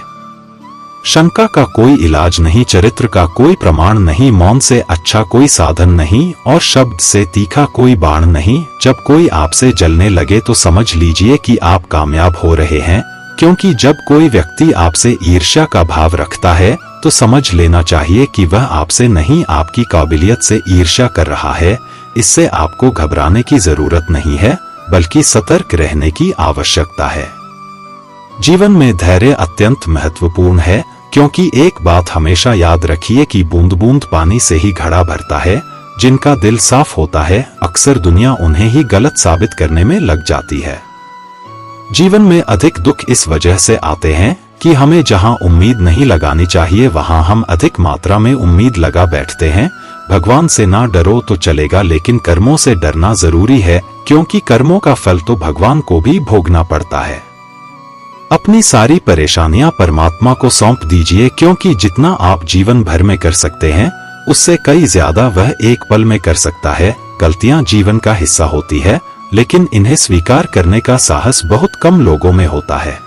शंका का कोई इलाज नहीं, चरित्र का कोई प्रमाण नहीं, मौन से अच्छा कोई साधन नहीं और शब्द से तीखा कोई बाण नहीं। जब कोई आपसे जलने लगे तो समझ लीजिए कि आप कामयाब हो रहे हैं, क्योंकि जब कोई व्यक्ति आपसे ईर्ष्या का भाव रखता है तो समझ लेना चाहिए कि वह आपसे नहीं, आपकी काबिलियत से ईर्ष्या कर रहा है। इससे आपको घबराने की जरूरत नहीं है, बल्कि सतर्क रहने की आवश्यकता है। जीवन में धैर्य अत्यंत महत्वपूर्ण है, क्योंकि एक बात हमेशा याद रखिए कि बूंद बूंद पानी से ही घड़ा भरता है। जिनका दिल साफ होता है, अक्सर दुनिया उन्हें ही गलत साबित करने में लग जाती है। जीवन में अधिक दुख इस वजह से आते हैं कि हमें जहां उम्मीद नहीं लगानी चाहिए, वहां हम अधिक मात्रा में उम्मीद लगा बैठते हैं। भगवान से ना डरो तो चलेगा, लेकिन कर्मों से डरना जरूरी है, क्योंकि कर्मों का फल तो भगवान को भी भोगना पड़ता है। अपनी सारी परेशानियां परमात्मा को सौंप दीजिए, क्योंकि जितना आप जीवन भर में कर सकते हैं उससे कई ज्यादा वह एक पल में कर सकता है। गलतियां जीवन का हिस्सा होती है, लेकिन इन्हें स्वीकार करने का साहस बहुत कम लोगों में होता है।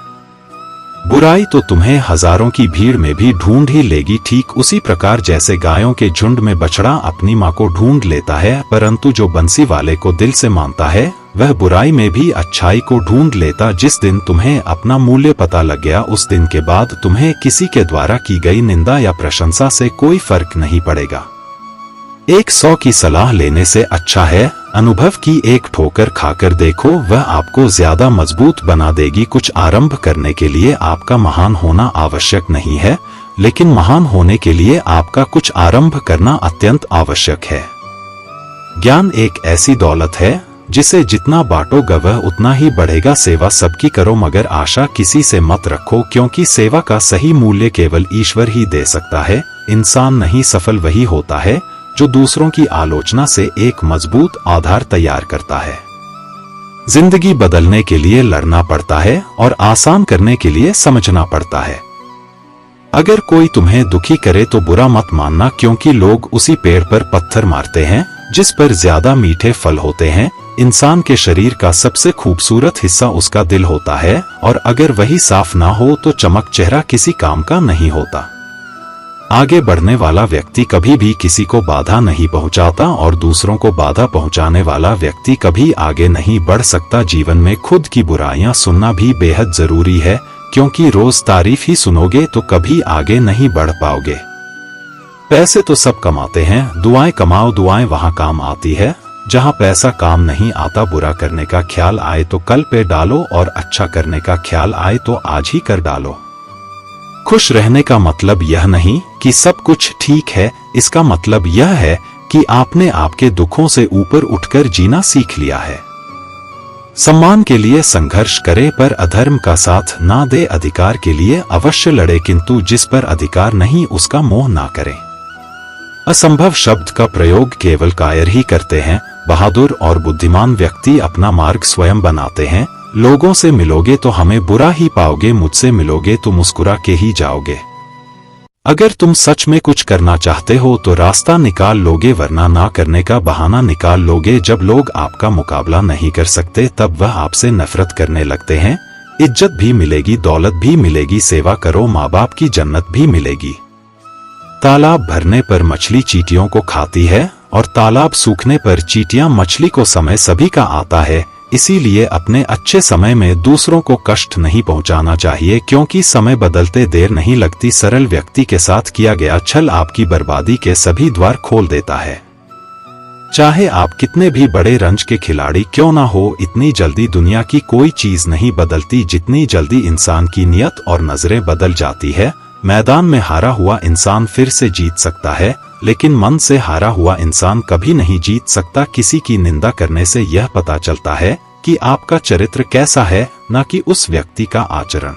बुराई तो तुम्हें हजारों की भीड़ में भी ढूंढ ही लेगी, ठीक उसी प्रकार जैसे गायों के झुंड में बछड़ा अपनी मां को ढूंढ लेता है, परंतु जो बंसी वाले को दिल से मानता है वह बुराई में भी अच्छाई को ढूंढ लेता। जिस दिन तुम्हें अपना मूल्य पता लग गया, उस दिन के बाद तुम्हें किसी के द्वारा की गई निंदा या प्रशंसा से कोई फर्क नहीं पड़ेगा। 100 की सलाह लेने से अच्छा है अनुभव की एक ठोकर खाकर देखो, वह आपको ज्यादा मजबूत बना देगी। कुछ आरंभ करने के लिए आपका महान होना आवश्यक नहीं है, लेकिन महान होने के लिए आपका कुछ आरंभ करना अत्यंत आवश्यक है। ज्ञान एक ऐसी दौलत है जिसे जितना बांटोगे वह उतना ही बढ़ेगा। सेवा सबकी करो मगर आशा किसी से मत रखो, क्योंकि सेवा का सही मूल्य केवल ईश्वर ही दे सकता है। इंसान नहीं, सफल वही होता है जो दूसरों की आलोचना से एक मजबूत आधार तैयार करता है। जिंदगी बदलने के लिए लड़ना पड़ता है और आसान करने के लिए समझना पड़ता है। अगर कोई तुम्हें दुखी करे तो बुरा मत मानना, क्योंकि लोग उसी पेड़ पर पत्थर मारते हैं जिस पर ज्यादा मीठे फल होते हैं। इंसान के शरीर का सबसे खूबसूरत हिस्सा उसका दिल होता है, और अगर वही साफ ना हो तो चमक चेहरा किसी काम का नहीं होता। आगे बढ़ने वाला व्यक्ति कभी भी किसी को बाधा नहीं पहुंचाता, और दूसरों को बाधा पहुंचाने वाला व्यक्ति कभी आगे नहीं बढ़ सकता। जीवन में खुद की बुराइयां सुनना भी बेहद जरूरी है, क्योंकि रोज तारीफ ही सुनोगे तो कभी आगे नहीं बढ़ पाओगे। पैसे तो सब कमाते हैं, दुआएं कमाओ, दुआएं वहां काम आती है जहां पैसा काम नहीं आता। बुरा करने का ख्याल आए तो कल पे डालो, और अच्छा करने का ख्याल आए तो आज ही कर डालो। खुश रहने का मतलब यह नहीं कि सब कुछ ठीक है, इसका मतलब यह है कि आपने आपके दुखों से ऊपर उठकर जीना सीख लिया है। सम्मान के लिए संघर्ष करे पर अधर्म का साथ ना दे। अधिकार के लिए अवश्य लड़े, किंतु जिस पर अधिकार नहीं उसका मोह ना करें। असंभव शब्द का प्रयोग केवल कायर ही करते हैं। बहादुर और बुद्धिमान व्यक्ति अपना मार्ग स्वयं बनाते हैं। लोगों से मिलोगे तो हमें बुरा ही पाओगे, मुझसे मिलोगे तो मुस्कुरा के ही जाओगे। अगर तुम सच में कुछ करना चाहते हो तो रास्ता निकाल लोगे, वरना ना करने का बहाना निकाल लोगे। जब लोग आपका मुकाबला नहीं कर सकते तब वह आपसे नफरत करने लगते हैं। इज्जत भी मिलेगी, दौलत भी मिलेगी, सेवा करो, माँ बाप की जन्नत भी मिलेगी। तालाब भरने पर मछली चींटियों को खाती है, और तालाब सूखने पर चींटियां मछली को। समय सभी का आता है, इसीलिए अपने अच्छे समय में दूसरों को कष्ट नहीं पहुंचाना चाहिए, क्योंकि समय बदलते देर नहीं लगती। सरल व्यक्ति के साथ किया गया छल आपकी बर्बादी के सभी द्वार खोल देता है। चाहे आप कितने भी बड़े रंज के खिलाड़ी क्यों ना हो, इतनी जल्दी दुनिया की कोई चीज नहीं बदलती जितनी जल्दी इंसान की नियत और नजरें बदल जाती है। मैदान में हारा हुआ इंसान फिर से जीत सकता है, लेकिन मन से हारा हुआ इंसान कभी नहीं जीत सकता। किसी की निंदा करने से यह पता चलता है कि आपका चरित्र कैसा है, न कि उस व्यक्ति का आचरण।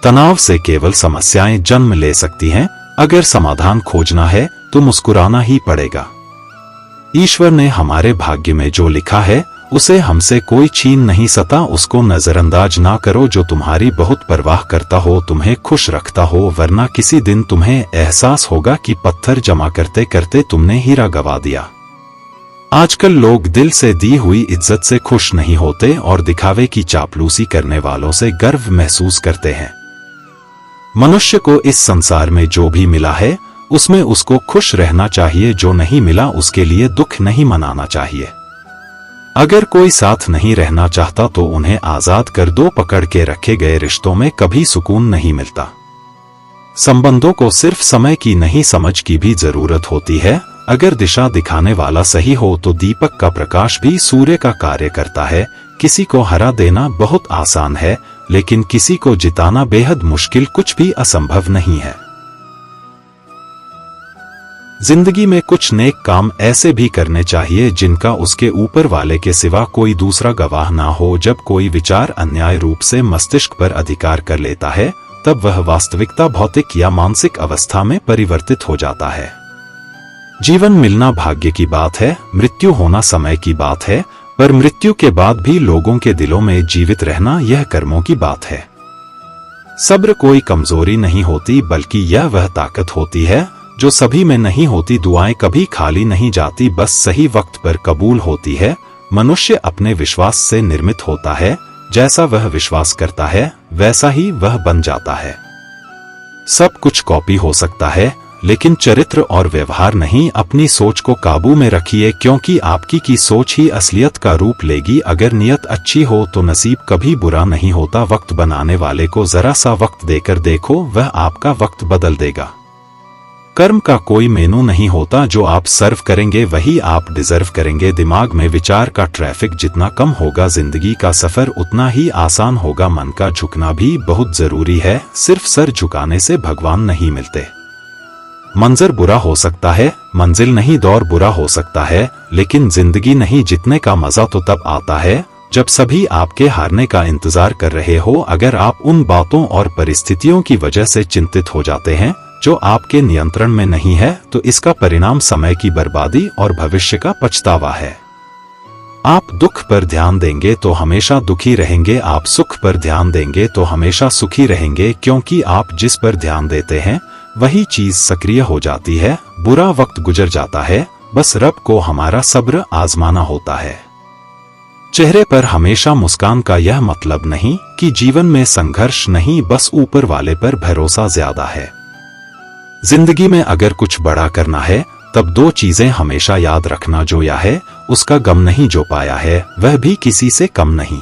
तनाव से केवल समस्याएं जन्म ले सकती हैं। अगर समाधान खोजना है तो मुस्कुराना ही पड़ेगा। ईश्वर ने हमारे भाग्य में जो लिखा है उसे हमसे कोई छीन नहीं सकता। उसको नजरअंदाज ना करो। जो तुम्हारी बहुत परवाह करता हो, तुम्हें खुश रखता हो, वरना किसी दिन तुम्हें एहसास होगा कि पत्थर जमा करते करते तुमने हीरा गवा दिया। आजकल लोग दिल से दी हुई इज्जत से खुश नहीं होते और दिखावे की चापलूसी करने वालों से गर्व महसूस करते हैं। मनुष्य को इस संसार में जो भी मिला है उसमें उसको खुश रहना चाहिए, जो नहीं मिला उसके लिए दुख नहीं मनाना चाहिए। अगर कोई साथ नहीं रहना चाहता तो उन्हें आजाद कर दो। पकड़ के रखे गए रिश्तों में कभी सुकून नहीं मिलता। संबंधों को सिर्फ समय की नहीं समझ की भी जरूरत होती है। अगर दिशा दिखाने वाला सही हो तो दीपक का प्रकाश भी सूर्य का कार्य करता है। किसी को हरा देना बहुत आसान है, लेकिन किसी को जिताना बेहद मुश्किल। कुछ भी असंभव नहीं है। जिंदगी में कुछ नेक काम ऐसे भी करने चाहिए जिनका उसके ऊपर वाले के सिवा कोई दूसरा गवाह ना हो। जब कोई विचार अन्याय रूप से मस्तिष्क पर अधिकार कर लेता है तब वह वास्तविकता भौतिक या मानसिक अवस्था में परिवर्तित हो जाता है। जीवन मिलना भाग्य की बात है, मृत्यु होना समय की बात है, पर मृत्यु के बाद भी लोगों के दिलों में जीवित रहना यह कर्मों की बात है। सब्र कोई कमजोरी नहीं होती, बल्कि यह वह ताकत होती है जो सभी में नहीं होती। दुआएं कभी खाली नहीं जाती, बस सही वक्त पर कबूल होती है। मनुष्य अपने विश्वास से निर्मित होता है। जैसा वह विश्वास करता है वैसा ही वह बन जाता है। सब कुछ कॉपी हो सकता है, लेकिन चरित्र और व्यवहार नहीं। अपनी सोच को काबू में रखिए, क्योंकि आपकी की सोच ही असलियत का रूप लेगी। अगर नियत अच्छी हो तो नसीब कभी बुरा नहीं होता। वक्त बनाने वाले को जरा सा वक्त देकर देखो, वह आपका वक्त बदल देगा। कर्म का कोई मेनू नहीं होता, जो आप सर्व करेंगे वही आप डिजर्व करेंगे। दिमाग में विचार का ट्रैफिक जितना कम होगा, जिंदगी का सफर उतना ही आसान होगा। मन का झुकना भी बहुत जरूरी है, सिर्फ सर झुकाने से भगवान नहीं मिलते। मंजर बुरा हो सकता है, मंजिल नहीं दौर बुरा हो सकता है, लेकिन जिंदगी नहीं जीतने का मजा तो तब आता है जब सभी आपके हारने का इंतजार कर रहे हो। अगर आप उन बातों और परिस्थितियों की वजह से चिंतित हो जाते हैं जो आपके नियंत्रण में नहीं है, तो इसका परिणाम समय की बर्बादी और भविष्य का पछतावा है। आप दुख पर ध्यान देंगे तो हमेशा दुखी रहेंगे, आप सुख पर ध्यान देंगे तो हमेशा सुखी रहेंगे, क्योंकि आप जिस पर ध्यान देते हैं वही चीज सक्रिय हो जाती है। बुरा वक्त गुजर जाता है, बस रब को हमारा सब्र आजमाना होता है। चेहरे पर हमेशा मुस्कान का यह मतलब नहीं कि जीवन में संघर्ष नहीं, बस ऊपर वाले पर भरोसा ज्यादा है। जिंदगी में अगर कुछ बड़ा करना है तब दो चीजें हमेशा याद रखना, जो या है उसका गम नहीं, जो पाया है वह भी किसी से कम नहीं।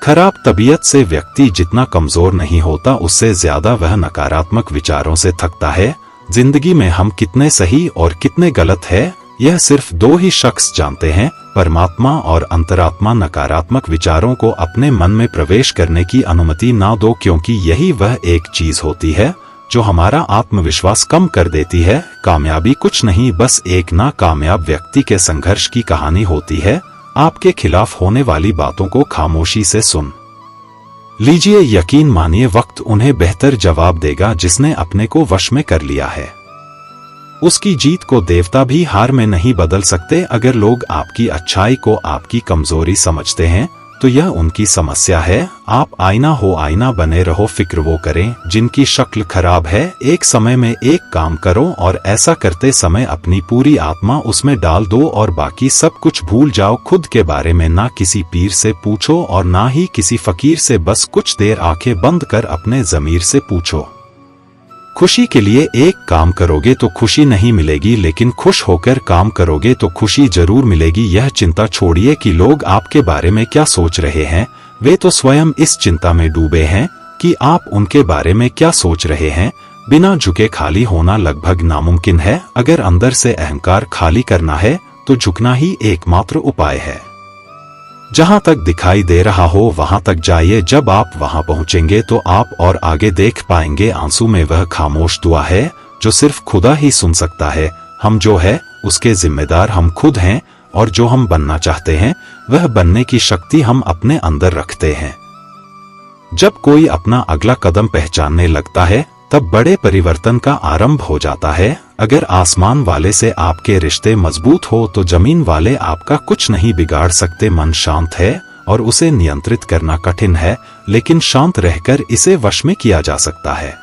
खराब तबीयत से व्यक्ति जितना कमजोर नहीं होता, उससे ज्यादा वह नकारात्मक विचारों से थकता है। जिंदगी में हम कितने सही और कितने गलत है, यह सिर्फ दो ही शख्स जानते हैं, परमात्मा और अंतरात्मा। नकारात्मक विचारों को अपने मन में प्रवेश करने की अनुमति ना दो, क्योंकि यही वह एक चीज होती है जो हमारा आत्मविश्वास कम कर देती है। कामयाबी कुछ नहीं, बस एक नाकामयाब व्यक्ति के संघर्ष की कहानी होती है। आपके खिलाफ होने वाली बातों को खामोशी से सुन लीजिए, यकीन मानिए वक्त उन्हें बेहतर जवाब देगा। जिसने अपने को वश में कर लिया है, उसकी जीत को देवता भी हार में नहीं बदल सकते। अगर लोग आपकी अच्छाई को आपकी कमजोरी समझते हैं तो यह उनकी समस्या है। आप आईना हो, आईना बने रहो। फिक्र वो करें जिनकी शक्ल खराब है। एक समय में एक काम करो और ऐसा करते समय अपनी पूरी आत्मा उसमें डाल दो और बाकी सब कुछ भूल जाओ। खुद के बारे में ना किसी पीर से पूछो और ना ही किसी फकीर से। बस कुछ देर आंखें बंद कर अपने ज़मीर से पूछो, खुशी के लिए एक काम करोगे तो खुशी नहीं मिलेगी, लेकिन खुश होकर काम करोगे तो खुशी जरूर मिलेगी। यह चिंता छोड़िए कि लोग आपके बारे में क्या सोच रहे हैं, वे तो स्वयं इस चिंता में डूबे हैं कि आप उनके बारे में क्या सोच रहे हैं। बिना झुके खाली होना लगभग नामुमकिन है। अगर अंदर से अहंकार खाली करना है तो झुकना ही एकमात्र उपाय है। जहां तक दिखाई दे रहा हो वहां तक जाइए। जब आप वहां पहुंचेंगे तो आप और आगे देख पाएंगे। आंसू में वह खामोश दुआ है जो सिर्फ खुदा ही सुन सकता है। हम जो है उसके जिम्मेदार हम खुद हैं, और जो हम बनना चाहते हैं वह बनने की शक्ति हम अपने अंदर रखते हैं। जब कोई अपना अगला कदम पहचानने लगता है तब बड़े परिवर्तन का आरंभ हो जाता है। अगर आसमान वाले से आपके रिश्ते मजबूत हो तो जमीन वाले आपका कुछ नहीं बिगाड़ सकते। मन शांत है और उसे नियंत्रित करना कठिन है, लेकिन शांत रहकर इसे वश में किया जा सकता है।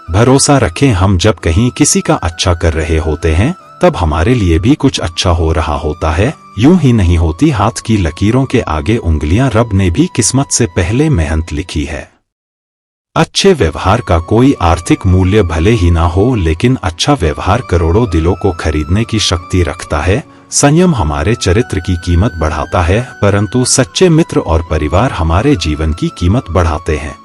भरोसा रखें, हम जब कहीं किसी का अच्छा कर रहे होते हैं तब हमारे लिए भी कुछ अच्छा हो रहा होता है। यूं ही नहीं होती हाथ की लकीरों के आगे उंगलियां। रब ने भी किस्मत से पहले मेहनत लिखी है। अच्छे व्यवहार का कोई आर्थिक मूल्य भले ही ना हो, लेकिन अच्छा व्यवहार करोड़ों दिलों को खरीदने की शक्ति रखता है। संयम हमारे चरित्र की कीमत बढ़ाता है, परंतु सच्चे मित्र और परिवार हमारे जीवन की कीमत बढ़ाते हैं।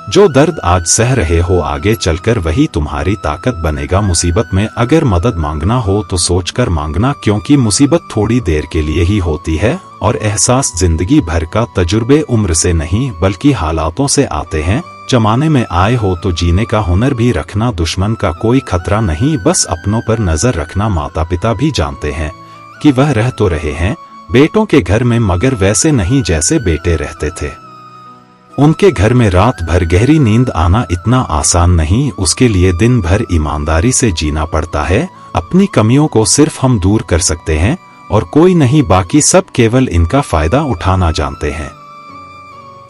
जो दर्द आज सह रहे हो आगे चलकर वही तुम्हारी ताकत बनेगा। मुसीबत में अगर मदद मांगना हो तो सोचकर मांगना, क्योंकि मुसीबत थोड़ी देर के लिए ही होती है और एहसास जिंदगी भर का। तजुर्बे उम्र से नहीं बल्कि हालातों से आते हैं। जमाने में आए हो तो जीने का हुनर भी रखना। दुश्मन का कोई खतरा नहीं, बस अपनों पर नजर रखना। माता पिता भी जानते हैं कि वह रह तो रहे हैं बेटों के घर में, मगर वैसे नहीं जैसे बेटे रहते थे। उनके घर में रात भर गहरी नींद आना इतना आसान नहीं, उसके लिए दिन भर ईमानदारी से जीना पड़ता है। अपनी कमियों को सिर्फ हम दूर कर सकते हैं और कोई नहीं, बाकी सब केवल इनका फायदा उठाना जानते हैं।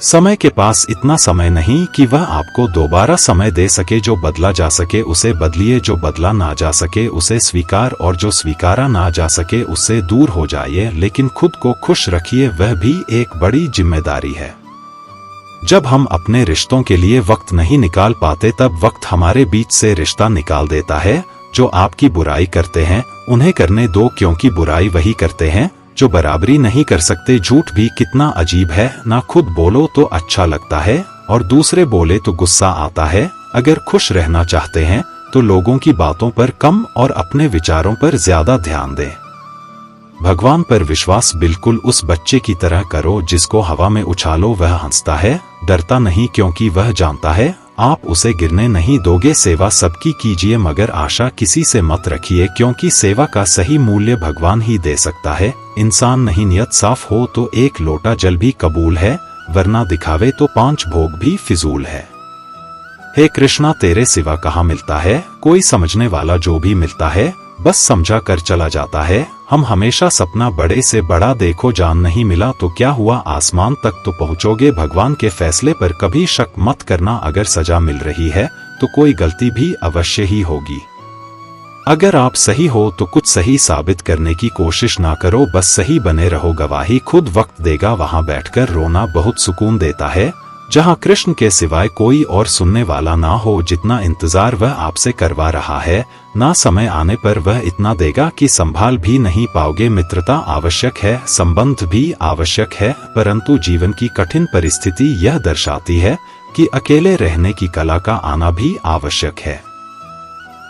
समय के पास इतना समय नहीं कि वह आपको दोबारा समय दे सके। जो बदला जा सके उसे बदलिए, जो बदला ना जा सके उसे स्वीकार, और जो स्वीकारा ना जा सके उससे दूर हो जाइए। लेकिन खुद को खुश रखिए, वह भी एक बड़ी जिम्मेदारी है। जब हम अपने रिश्तों के लिए वक्त नहीं निकाल पाते तब वक्त हमारे बीच से रिश्ता निकाल देता है। जो आपकी बुराई करते हैं उन्हें करने दो, क्योंकि बुराई वही करते हैं जो बराबरी नहीं कर सकते। झूठ भी कितना अजीब है, ना खुद बोलो तो अच्छा लगता है और दूसरे बोले तो गुस्सा आता है। अगर खुश रहना चाहते हैं तो लोगों की बातों पर कम और अपने विचारों पर ज्यादा ध्यान दें। भगवान पर विश्वास बिल्कुल उस बच्चे की तरह करो जिसको हवा में उछालो वह हंसता है, डरता नहीं, क्योंकि वह जानता है आप उसे गिरने नहीं दोगे। सेवा सबकी कीजिए मगर आशा किसी से मत रखिए, क्योंकि सेवा का सही मूल्य भगवान ही दे सकता है। इंसान नहीं, नियत साफ हो तो एक लोटा जल भी कबूल है, वरना दिखावे तो 5 भोग भी फिजूल है। हे कृष्णा, तेरे सिवा कहाँ मिलता है कोई समझने वाला, जो भी मिलता है बस समझा कर चला जाता है। हम हमेशा सपना बड़े से बड़ा देखो, जान नहीं मिला तो क्या हुआ, आसमान तक तो पहुंचोगे। भगवान के फैसले पर कभी शक मत करना, अगर सजा मिल रही है तो कोई गलती भी अवश्य ही होगी। अगर आप सही हो तो कुछ सही साबित करने की कोशिश ना करो, बस सही बने रहो, गवाही खुद वक्त देगा। वहां बैठकर रोना बहुत सुकून देता है, जहां कृष्ण के सिवाय कोई और सुनने वाला ना हो। जितना इंतजार वह आपसे करवा रहा है, ना समय आने पर वह इतना देगा कि संभाल भी नहीं पाओगे। मित्रता आवश्यक है, संबंध भी आवश्यक है, परंतु जीवन की कठिन परिस्थिति यह दर्शाती है कि अकेले रहने की कला का आना भी आवश्यक है।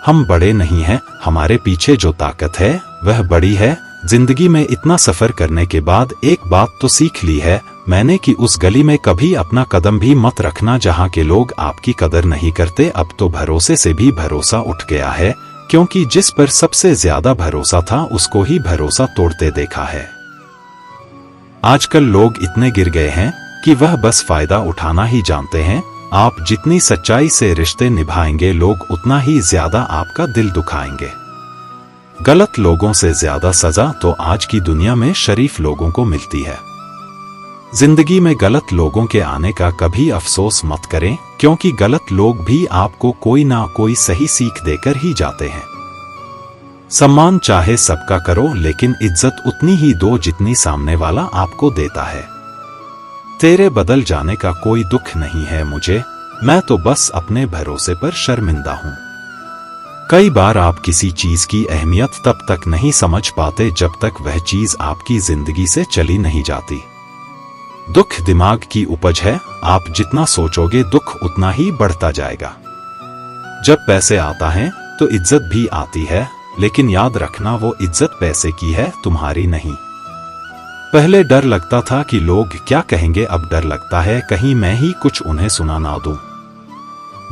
हम बड़े नहीं हैं, हमारे पीछे जो ताकत है वह बड़ी है। जिंदगी में इतना सफर करने के बाद एक बात तो सीख ली है मैंने कि उस गली में कभी अपना कदम भी मत रखना जहां के लोग आपकी कदर नहीं करते। अब तो भरोसे से भी भरोसा उठ गया है, क्योंकि जिस पर सबसे ज्यादा भरोसा था उसको ही भरोसा तोड़ते देखा है। आजकल लोग इतने गिर गए हैं कि वह बस फायदा उठाना ही जानते हैं। आप जितनी सच्चाई से रिश्ते निभाएंगे लोग उतना ही ज्यादा आपका दिल दुखाएंगे। गलत लोगों से ज्यादा सजा तो आज की दुनिया में शरीफ लोगों को मिलती है। जिंदगी में गलत लोगों के आने का कभी अफसोस मत करें, क्योंकि गलत लोग भी आपको कोई ना कोई सही सीख देकर ही जाते हैं। सम्मान चाहे सबका करो, लेकिन इज्जत उतनी ही दो जितनी सामने वाला आपको देता है। तेरे बदल जाने का कोई दुख नहीं है मुझे, मैं तो बस अपने भरोसे पर शर्मिंदा हूं। कई बार आप किसी चीज की अहमियत तब तक नहीं समझ पाते जब तक वह चीज आपकी जिंदगी से चली नहीं जाती। दुख दिमाग की उपज है, आप जितना सोचोगे दुख उतना ही बढ़ता जाएगा। जब पैसे आता है तो इज्जत भी आती है, लेकिन याद रखना वो इज्जत पैसे की है, तुम्हारी नहीं। पहले डर लगता था कि लोग क्या कहेंगे, अब डर लगता है कहीं मैं ही कुछ उन्हें सुना ना दूं।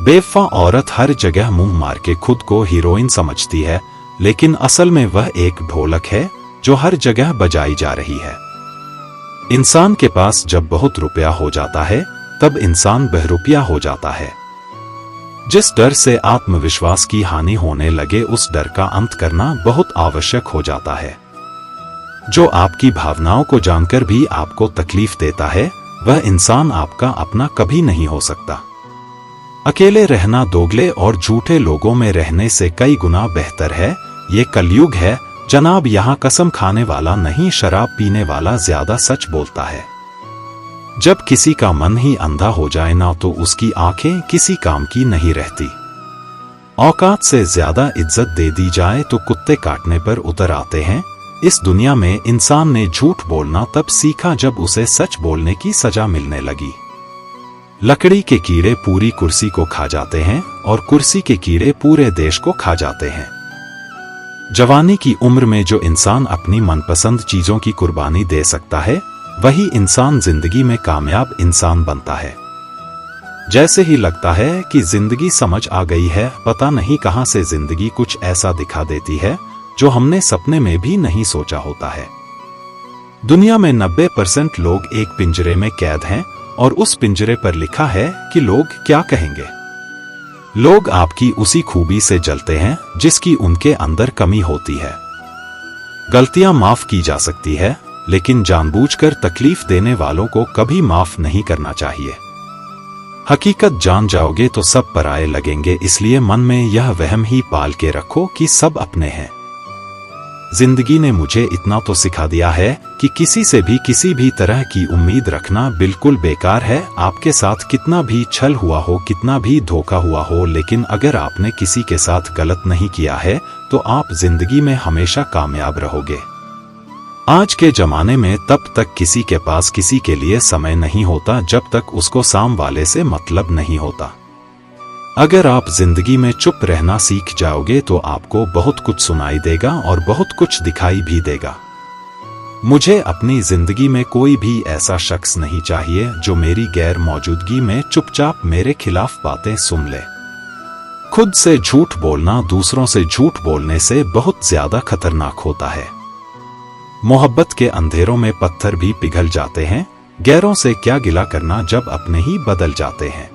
बेवफा औरत हर जगह मुंह मार के खुद को हीरोइन समझती है, लेकिन असल में वह एक ढोलक है जो हर जगह बजाई जा रही है। इंसान के पास जब बहुत रुपया हो जाता है तब इंसान बहरूपिया हो जाता है। जिस डर से आत्मविश्वास की हानि होने लगे उस डर का अंत करना बहुत आवश्यक हो जाता है। जो आपकी भावनाओं को जानकर भी आपको तकलीफ देता है वह इंसान आपका अपना कभी नहीं हो सकता। अकेले रहना दोगले और झूठे लोगों में रहने से कई गुना बेहतर है। ये कलयुग है जनाब, यहाँ कसम खाने वाला नहीं शराब पीने वाला ज्यादा सच बोलता है। जब किसी का मन ही अंधा हो जाए ना तो उसकी आंखें किसी काम की नहीं रहती। औकात से ज्यादा इज्जत दे दी जाए तो कुत्ते काटने पर उतर आते हैं। इस दुनिया में इंसान ने झूठ बोलना तब सीखा जब उसे सच बोलने की सजा मिलने लगी। लकड़ी के कीड़े पूरी कुर्सी को खा जाते हैं और कुर्सी के कीड़े पूरे देश को खा जाते हैं। जवानी की उम्र में जो इंसान अपनी मनपसंद चीजों की कुर्बानी दे सकता है वही इंसान जिंदगी में कामयाब इंसान बनता है। जैसे ही लगता है कि जिंदगी समझ आ गई है, पता नहीं कहां से जिंदगी कुछ ऐसा दिखा देती है जो हमने सपने में भी नहीं सोचा होता है। दुनिया में 90% लोग एक पिंजरे में कैद हैं और उस पिंजरे पर लिखा है कि लोग क्या कहेंगे। लोग आपकी उसी खूबी से जलते हैं जिसकी उनके अंदर कमी होती है। गलतियां माफ की जा सकती है, लेकिन जानबूझकर तकलीफ देने वालों को कभी माफ नहीं करना चाहिए। हकीकत जान जाओगे तो सब पराये लगेंगे, इसलिए मन में यह वहम ही पाल के रखो कि सब अपने हैं। जिंदगी ने मुझे इतना तो सिखा दिया है कि किसी से भी किसी भी तरह की उम्मीद रखना बिल्कुल बेकार है। आपके साथ कितना भी छल हुआ हो, कितना भी धोखा हुआ हो, लेकिन अगर आपने किसी के साथ गलत नहीं किया है तो आप जिंदगी में हमेशा कामयाब रहोगे। आज के जमाने में तब तक किसी के पास किसी के लिए समय नहीं होता जब तक उसको साम वाले से मतलब नहीं होता। अगर आप जिंदगी में चुप रहना सीख जाओगे तो आपको बहुत कुछ सुनाई देगा और बहुत कुछ दिखाई भी देगा। मुझे अपनी जिंदगी में कोई भी ऐसा शख्स नहीं चाहिए जो मेरी गैर मौजूदगी में चुपचाप मेरे खिलाफ बातें सुन ले। खुद से झूठ बोलना दूसरों से झूठ बोलने से बहुत ज्यादा खतरनाक होता है। मोहब्बत के अंधेरों में पत्थर भी पिघल जाते हैं, गैरों से क्या गिला करना जब अपने ही बदल जाते हैं।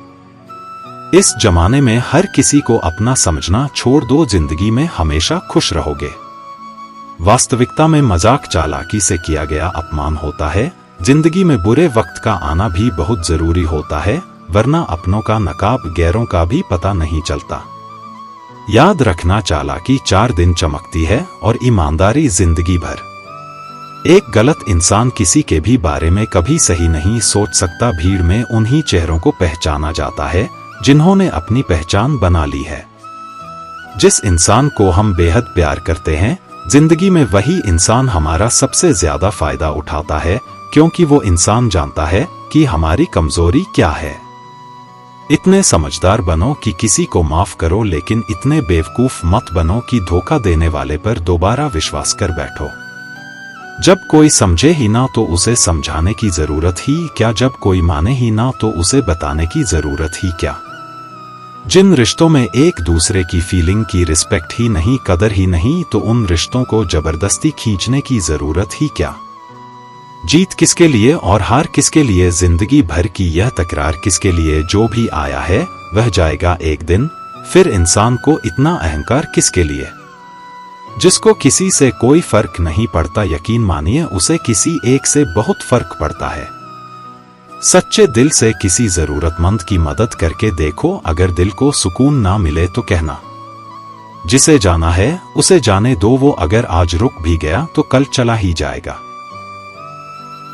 इस जमाने में हर किसी को अपना समझना छोड़ दो, जिंदगी में हमेशा खुश रहोगे। वास्तविकता में मजाक चालाकी से किया गया अपमान होता है। जिंदगी में बुरे वक्त का आना भी बहुत जरूरी होता है, वरना अपनों का नकाब गैरों का भी पता नहीं चलता। याद रखना, चालाकी 4 दिन चमकती है और ईमानदारी जिंदगी भर। एक गलत इंसान किसी के भी बारे में कभी सही नहीं सोच सकता। भीड़ में उन्हीं चेहरों को पहचाना जाता है जिन्होंने अपनी पहचान बना ली है। जिस इंसान को हम बेहद प्यार करते हैं, जिंदगी में वही इंसान हमारा सबसे ज्यादा फायदा उठाता है, क्योंकि वो इंसान जानता है कि हमारी कमजोरी क्या है। इतने समझदार बनो कि किसी को माफ करो, लेकिन इतने बेवकूफ मत बनो कि धोखा देने वाले पर दोबारा विश्वास कर बैठो। जब कोई समझे ही ना तो उसे समझाने की जरूरत ही क्या, जब कोई माने ही ना तो उसे बताने की जरूरत ही क्या। जिन रिश्तों में एक दूसरे की फीलिंग की रिस्पेक्ट ही नहीं, कदर ही नहीं, तो उन रिश्तों को जबरदस्ती खींचने की जरूरत ही क्या। जीत किसके लिए और हार किसके लिए, जिंदगी भर की यह तकरार किसके लिए। जो भी आया है वह जाएगा एक दिन, फिर इंसान को इतना अहंकार किसके लिए। जिसको किसी से कोई फर्क नहीं पड़ता, यकीन मानिए उसे किसी एक से बहुत फर्क पड़ता है। सच्चे दिल से किसी जरूरतमंद की मदद करके देखो, अगर दिल को सुकून ना मिले तो कहना। जिसे जाना है उसे जाने दो, वो अगर आज रुक भी गया तो कल चला ही जाएगा।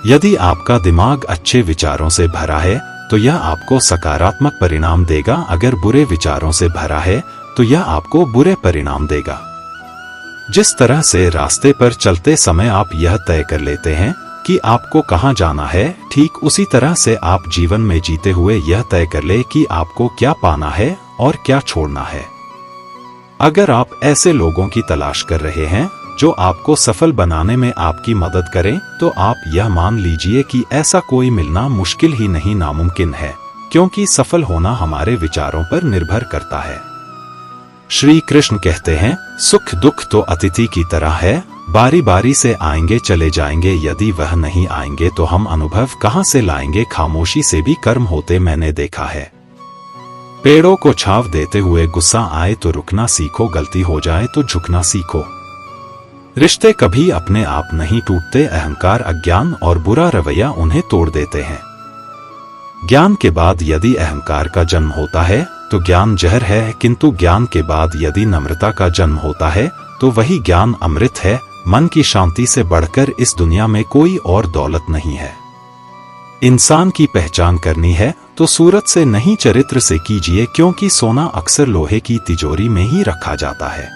यदि आपका दिमाग अच्छे विचारों से भरा है तो यह आपको सकारात्मक परिणाम देगा, अगर बुरे विचारों से भरा है तो यह आपको बुरे परिणाम देगा। जिस तरह से रास्ते पर चलते समय आप यह तय कर लेते हैं कि आपको कहां जाना है, ठीक उसी तरह से आप जीवन में जीते हुए यह तय कर ले कि आपको क्या पाना है और क्या छोड़ना है। अगर आप ऐसे लोगों की तलाश कर रहे हैं जो आपको सफल बनाने में आपकी मदद करें, तो आप यह मान लीजिए कि ऐसा कोई मिलना मुश्किल ही नहीं, नामुमकिन है, क्योंकि सफल होना हमारे विचारों पर निर्भर करता है। श्री कृष्ण कहते हैं, सुख दुख तो अतिथि की तरह है, बारी बारी से आएंगे चले जाएंगे, यदि वह नहीं आएंगे तो हम अनुभव कहां से लाएंगे। खामोशी से भी कर्म होते मैंने देखा है। पेड़ों को छांव देते हुए गुस्सा आए तो रुकना सीखो, गलती हो जाए तो झुकना सीखो। रिश्ते कभी अपने आप नहीं टूटते, अहंकार, अज्ञान और बुरा रवैया उन्हें तोड़ देते हैं। ज्ञान के बाद यदि अहंकार का जन्म होता है तो ज्ञान जहर है, किंतु ज्ञान के बाद यदि नम्रता का जन्म होता है तो वही ज्ञान अमृत है। मन की शांति से बढ़कर इस दुनिया में कोई और दौलत नहीं है। इंसान की पहचान करनी है तो सूरत से नहीं चरित्र से कीजिए, क्योंकि सोना अक्सर लोहे की तिजोरी में ही रखा जाता है।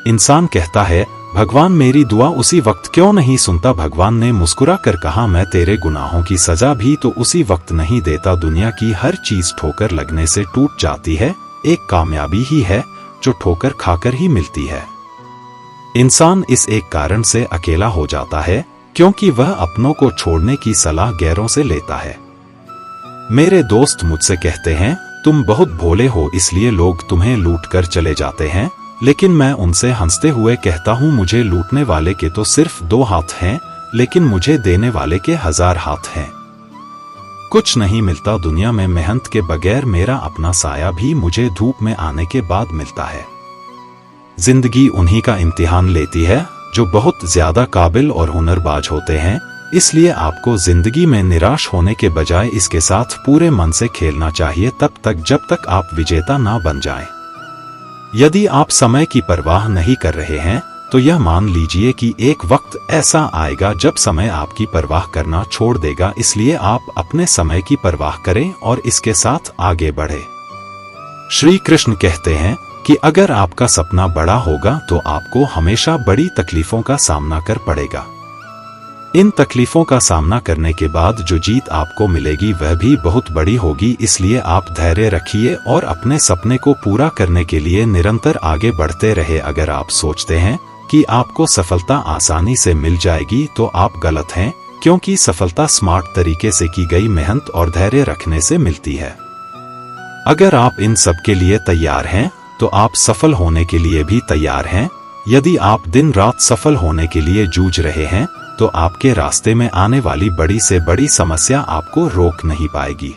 इंसान कहता है, भगवान मेरी दुआ उसी वक्त क्यों नहीं सुनता। भगवान ने मुस्कुरा कर कहा, मैं तेरे गुनाहों की सजा भी तो उसी वक्त नहीं देता। दुनिया की हर चीज ठोकर लगने से टूट जाती है, एक कामयाबी ही है जो ठोकर खाकर ही मिलती है। इंसान इस एक कारण से अकेला हो जाता है क्योंकि वह अपनों को छोड़ने की सलाह गैरों से लेता है। मेरे दोस्त मुझसे कहते हैं, तुम बहुत भोले हो इसलिए लोग तुम्हें लूट कर चले जाते हैं, लेकिन मैं उनसे हंसते हुए कहता हूं, मुझे लूटने वाले के तो सिर्फ 2 हाथ हैं, लेकिन मुझे देने वाले के 1000 हाथ हैं। कुछ नहीं मिलता दुनिया में मेहनत के बगैर, मेरा अपना साया भी मुझे धूप में आने के बाद मिलता है। जिंदगी उन्हीं का इम्तिहान लेती है जो बहुत ज्यादा काबिल और हुनरबाज होते हैं, इसलिए आपको जिंदगी में निराश होने के बजाय इसके साथ पूरे मन से खेलना चाहिए, तब तक जब तक आप विजेता ना बन जाएं। यदि आप समय की परवाह नहीं कर रहे हैं तो यह मान लीजिए कि एक वक्त ऐसा आएगा जब समय आपकी परवाह करना छोड़ देगा, इसलिए आप अपने समय की परवाह करें और इसके साथ आगे बढ़े। श्री कृष्ण कहते हैं कि अगर आपका सपना बड़ा होगा तो आपको हमेशा बड़ी तकलीफों का सामना कर पड़ेगा। इन तकलीफों का सामना करने के बाद जो जीत आपको मिलेगी वह भी बहुत बड़ी होगी, इसलिए आप धैर्य रखिए और अपने सपने को पूरा करने के लिए निरंतर आगे बढ़ते रहे। अगर आप सोचते हैं कि आपको सफलता आसानी से मिल जाएगी तो आप गलत हैं, क्योंकि सफलता स्मार्ट तरीके से की गई मेहनत और धैर्य रखने से मिलती है। अगर आप इन सब के लिए तैयार हैं तो आप सफल होने के लिए भी तैयार हैं। यदि आप दिन रात सफल होने के लिए जूझ रहे हैं तो आपके रास्ते में आने वाली बड़ी से बड़ी समस्या आपको रोक नहीं पाएगी।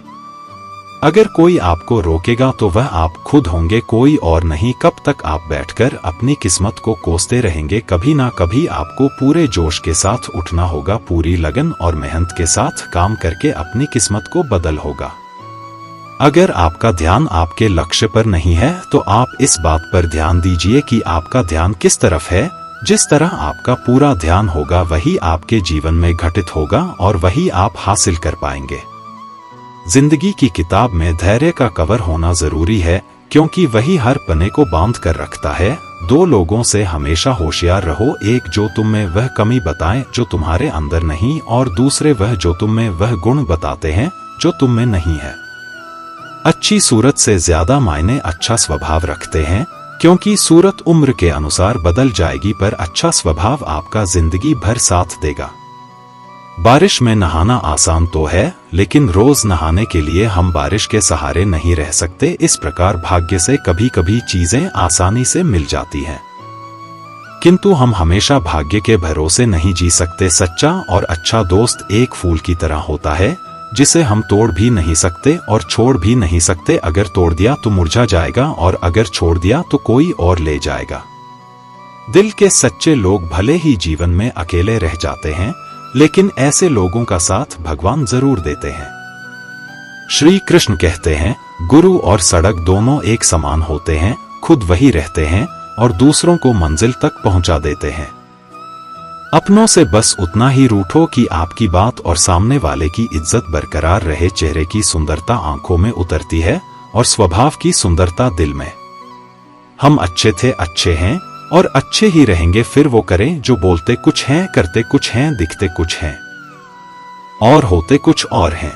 अगर कोई आपको रोकेगा तो वह आप खुद होंगे, कोई और नहीं। कब तक आप बैठकर अपनी किस्मत को कोसते रहेंगे? कभी ना कभी आपको पूरे जोश के साथ उठना होगा, पूरी लगन और मेहनत के साथ काम करके अपनी किस्मत को बदल होगा। अगर आपका ध्यान आपके लक्ष्य पर नहीं है तो आप इस बात पर ध्यान दीजिए कि आपका ध्यान किस तरफ है। जिस तरह आपका पूरा ध्यान होगा वही आपके जीवन में घटित होगा और वही आप हासिल कर पाएंगे। जिंदगी की किताब में धैर्य का कवर होना जरूरी है, क्योंकि वही हर पन्ने को बांध कर रखता है। दो लोगों से हमेशा होशियार रहो, एक जो तुम में वह कमी बताएं जो तुम्हारे अंदर नहीं, और दूसरे वह जो तुम में वह गुण बताते हैं जो तुम में नहीं है। अच्छी सूरत से ज्यादा मायने अच्छा स्वभाव रखते हैं, क्योंकि सूरत उम्र के अनुसार बदल जाएगी पर अच्छा स्वभाव आपका जिंदगी भर साथ देगा। बारिश में नहाना आसान तो है, लेकिन रोज नहाने के लिए हम बारिश के सहारे नहीं रह सकते। इस प्रकार भाग्य से कभी कभी चीजें आसानी से मिल जाती हैं, किंतु हम हमेशा भाग्य के भरोसे नहीं जी सकते। सच्चा और अच्छा दोस्त एक फूल की तरह होता है जिसे हम तोड़ भी नहीं सकते और छोड़ भी नहीं सकते। अगर तोड़ दिया तो मुरझा जाएगा और अगर छोड़ दिया तो कोई और ले जाएगा। दिल के सच्चे लोग भले ही जीवन में अकेले रह जाते हैं, लेकिन ऐसे लोगों का साथ भगवान जरूर देते हैं। श्री कृष्ण कहते हैं, गुरु और सड़क दोनों एक समान होते हैं, खुद वही रहते हैं और दूसरों को मंजिल तक पहुंचा देते हैं। अपनों से बस उतना ही रूठो कि आपकी बात और सामने वाले की इज्जत बरकरार रहे। चेहरे की सुंदरता आंखों में उतरती है और स्वभाव की सुंदरता दिल में। हम अच्छे थे, अच्छे हैं और अच्छे ही रहेंगे। फिर वो करें जो बोलते कुछ हैं, करते कुछ हैं, दिखते कुछ हैं और होते कुछ और हैं।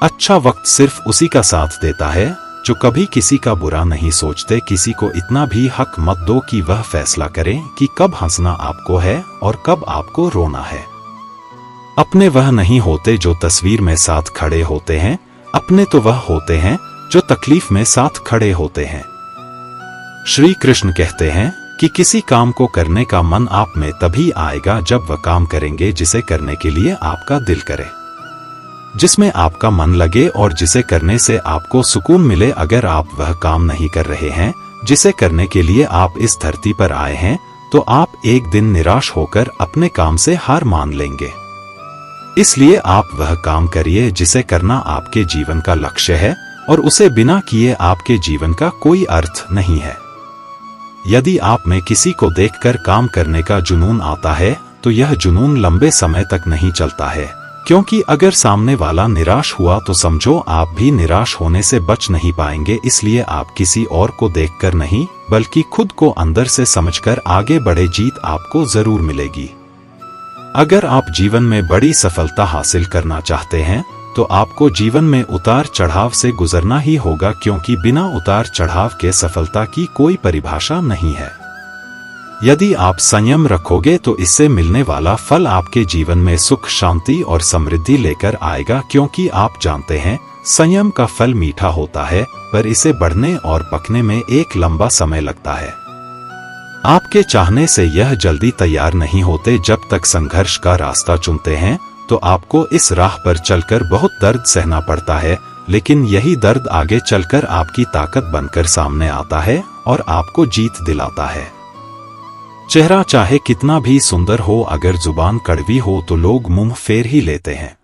अच्छा वक्त सिर्फ उसी का साथ देता है जो कभी किसी का बुरा नहीं सोचते। किसी को इतना भी हक मत दो कि वह फैसला करें कि कब हंसना आपको है और कब आपको रोना है। अपने वह नहीं होते जो तस्वीर में साथ खड़े होते हैं, अपने तो वह होते हैं जो तकलीफ में साथ खड़े होते हैं। श्री कृष्ण कहते हैं कि किसी काम को करने का मन आप में तभी आएगा जब वह काम करेंगे जिसे करने के लिए आपका दिल करे, जिसमें आपका मन लगे और जिसे करने से आपको सुकून मिले। अगर आप वह काम नहीं कर रहे हैं जिसे करने के लिए आप इस धरती पर आए हैं, तो आप एक दिन निराश होकर अपने काम से हार मान लेंगे। इसलिए आप वह काम करिए जिसे करना आपके जीवन का लक्ष्य है, और उसे बिना किए आपके जीवन का कोई अर्थ नहीं है। यदि आप में किसी को देखकर काम करने का जुनून आता है तो यह जुनून लंबे समय तक नहीं चलता है, क्योंकि अगर सामने वाला निराश हुआ तो समझो आप भी निराश होने से बच नहीं पाएंगे। इसलिए आप किसी और को देखकर नहीं बल्कि खुद को अंदर से समझकर आगे बढ़े, जीत आपको जरूर मिलेगी। अगर आप जीवन में बड़ी सफलता हासिल करना चाहते हैं तो आपको जीवन में उतार चढ़ाव से गुजरना ही होगा, क्योंकि बिना उतार चढ़ाव के सफलता की कोई परिभाषा नहीं है। यदि आप संयम रखोगे तो इससे मिलने वाला फल आपके जीवन में सुख, शांति और समृद्धि लेकर आएगा, क्योंकि आप जानते हैं संयम का फल मीठा होता है, पर इसे बढ़ने और पकने में एक लंबा समय लगता है। आपके चाहने से यह जल्दी तैयार नहीं होते। जब तक संघर्ष का रास्ता चुनते हैं तो आपको इस राह पर चलकर बहुत दर्द सहना पड़ता है, लेकिन यही दर्द आगे चलकर आपकी ताकत बनकर सामने आता है और आपको जीत दिलाता है। चेहरा चाहे कितना भी सुंदर हो, अगर जुबान कड़वी हो तो लोग मुंह फेर ही लेते हैं,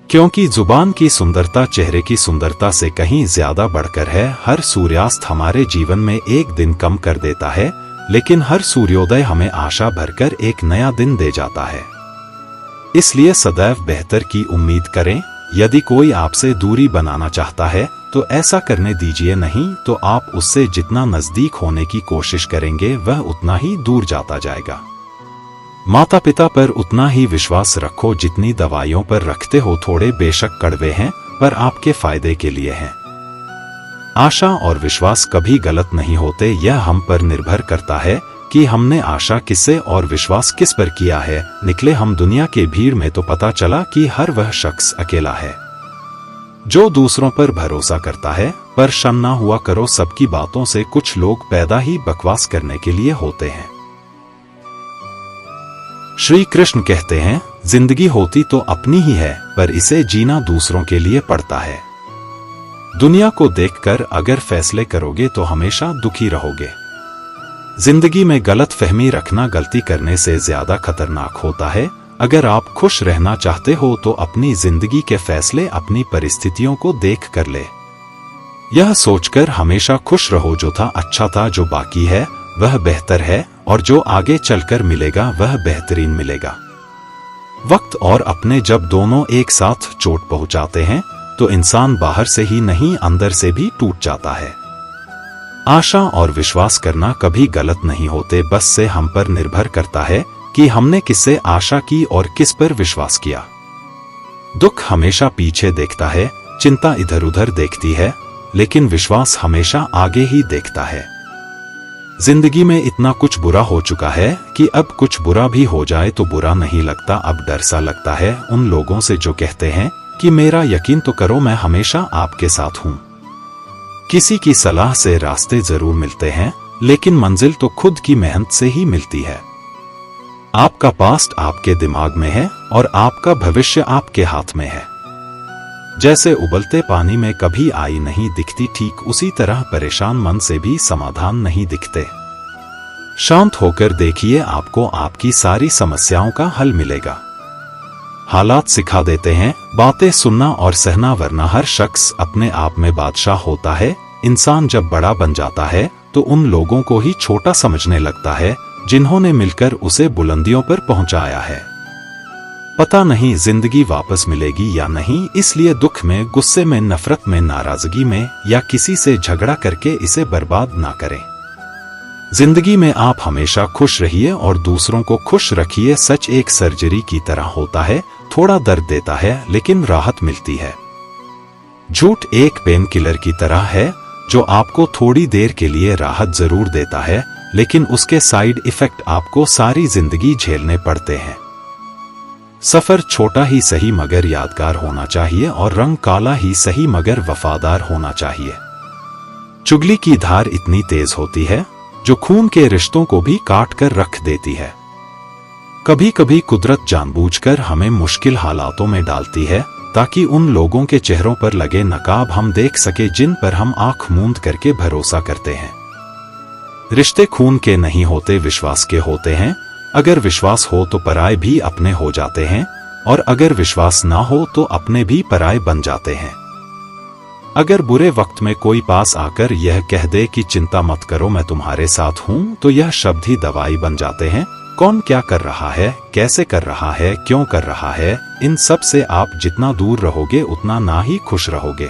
क्योंकि जुबान की सुंदरता चेहरे की सुंदरता से कहीं ज्यादा बढ़कर है। हर सूर्यास्त हमारे जीवन में एक दिन कम कर देता है, लेकिन हर सूर्योदय हमें आशा भरकर एक नया दिन दे जाता है। इसलिए सदैव बेहतर की उम्मीद करें। यदि कोई आपसे दूरी बनाना चाहता है तो ऐसा करने दीजिए, नहीं तो आप उससे जितना नजदीक होने की कोशिश करेंगे वह उतना ही दूर जाता जाएगा। माता पिता पर उतना ही विश्वास रखो जितनी दवाइयों पर रखते हो। थोड़े बेशक कड़वे हैं पर आपके फायदे के लिए हैं। आशा और विश्वास कभी गलत नहीं होते। यह हम पर निर्भर करता है कि हमने आशा किससे और विश्वास किस पर किया है। निकले हम दुनिया के भीड़ में तो पता चला कि हर वह शख्स अकेला है जो दूसरों पर भरोसा करता है। पर शर्म ना हुआ करो सबकी बातों से। कुछ लोग पैदा ही बकवास करने के लिए होते हैं। श्री कृष्ण कहते हैं, जिंदगी होती तो अपनी ही है पर इसे जीना दूसरों के लिए पड़ता है। दुनिया को देखकर अगर फैसले करोगे तो हमेशा दुखी रहोगे। जिंदगी में गलत फहमी रखना गलती करने से ज्यादा खतरनाक होता है। अगर आप खुश रहना चाहते हो तो अपनी जिंदगी के फैसले अपनी परिस्थितियों को देख कर ले। यह सोचकर हमेशा खुश रहो जो था अच्छा था, जो बाकी है वह बेहतर है और जो आगे चलकर मिलेगा वह बेहतरीन मिलेगा। वक्त और अपने जब दोनों एक साथ चोट पहुंचाते हैं तो इंसान बाहर से ही नहीं अंदर से भी टूट जाता है। आशा और विश्वास करना कभी गलत नहीं होते, बस से हम पर निर्भर करता है कि हमने किससे आशा की और किस पर विश्वास किया। दुख हमेशा पीछे देखता है, चिंता इधर उधर देखती है, लेकिन विश्वास हमेशा आगे ही देखता है। जिंदगी में इतना कुछ बुरा हो चुका है कि अब कुछ बुरा भी हो जाए तो बुरा नहीं लगता। अब डर सा लगता है उन लोगों से जो कहते हैं कि मेरा यकीन तो करो मैं हमेशा आपके साथ हूं। किसी की सलाह से रास्ते जरूर मिलते हैं लेकिन मंजिल तो खुद की मेहनत से ही मिलती है। आपका पास्ट आपके दिमाग में है और आपका भविष्य आपके हाथ में है। जैसे उबलते पानी में कभी आई नहीं दिखती, ठीक उसी तरह परेशान मन से भी समाधान नहीं दिखते। शांत होकर देखिए, आपको आपकी सारी समस्याओं का हल मिलेगा। हालात सिखा देते हैं बातें सुनना और सहना, वरना हर शख्स अपने आप में बादशाह होता है। इंसान जब बड़ा बन जाता है तो उन लोगों को ही छोटा समझने लगता है जिन्होंने मिलकर उसे बुलंदियों पर पहुंचाया है। पता नहीं जिंदगी वापस मिलेगी या नहीं, इसलिए दुख में, गुस्से में, नफरत में, नाराजगी में या किसी से झगड़ा करके इसे बर्बाद ना करें। जिंदगी में आप हमेशा खुश रहिए और दूसरों को खुश रखिए। सच एक सर्जरी की तरह होता है, थोड़ा दर्द देता है लेकिन राहत मिलती है। झूठ एक पेन किलर की तरह है जो आपको थोड़ी देर के लिए राहत जरूर देता है लेकिन उसके साइड इफेक्ट आपको सारी जिंदगी झेलने पड़ते हैं। सफर छोटा ही सही मगर यादगार होना चाहिए और रंग काला ही सही मगर वफादार होना चाहिए। चुगली की धार इतनी तेज होती है जो खून के रिश्तों को भी काट कर रख देती है। कभी कभी कुदरत जानबूझकर हमें मुश्किल हालातों में डालती है ताकि उन लोगों के चेहरों पर लगे नकाब हम देख सके जिन पर हम आंख मूंद करके भरोसा करते हैं। रिश्ते खून के नहीं होते, विश्वास के होते हैं। अगर विश्वास हो तो पराये भी अपने हो जाते हैं और अगर विश्वास ना हो तो अपने भी पराये बन जाते हैं। अगर बुरे वक्त में कोई पास आकर यह कह दे कि चिंता मत करो मैं तुम्हारे साथ हूं, तो यह शब्द ही दवाई बन जाते हैं। कौन क्या कर रहा है, कैसे कर रहा है, क्यों कर रहा है, इन सब से आप जितना दूर रहोगे उतना ना ही खुश रहोगे।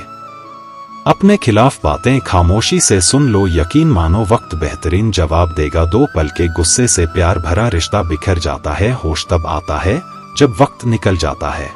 अपने खिलाफ बातें खामोशी से सुन लो, यकीन मानो वक्त बेहतरीन जवाब देगा। 2 पल के गुस्से से प्यार भरा रिश्ता बिखर जाता है। होश तब आता है जब वक्त निकल जाता है।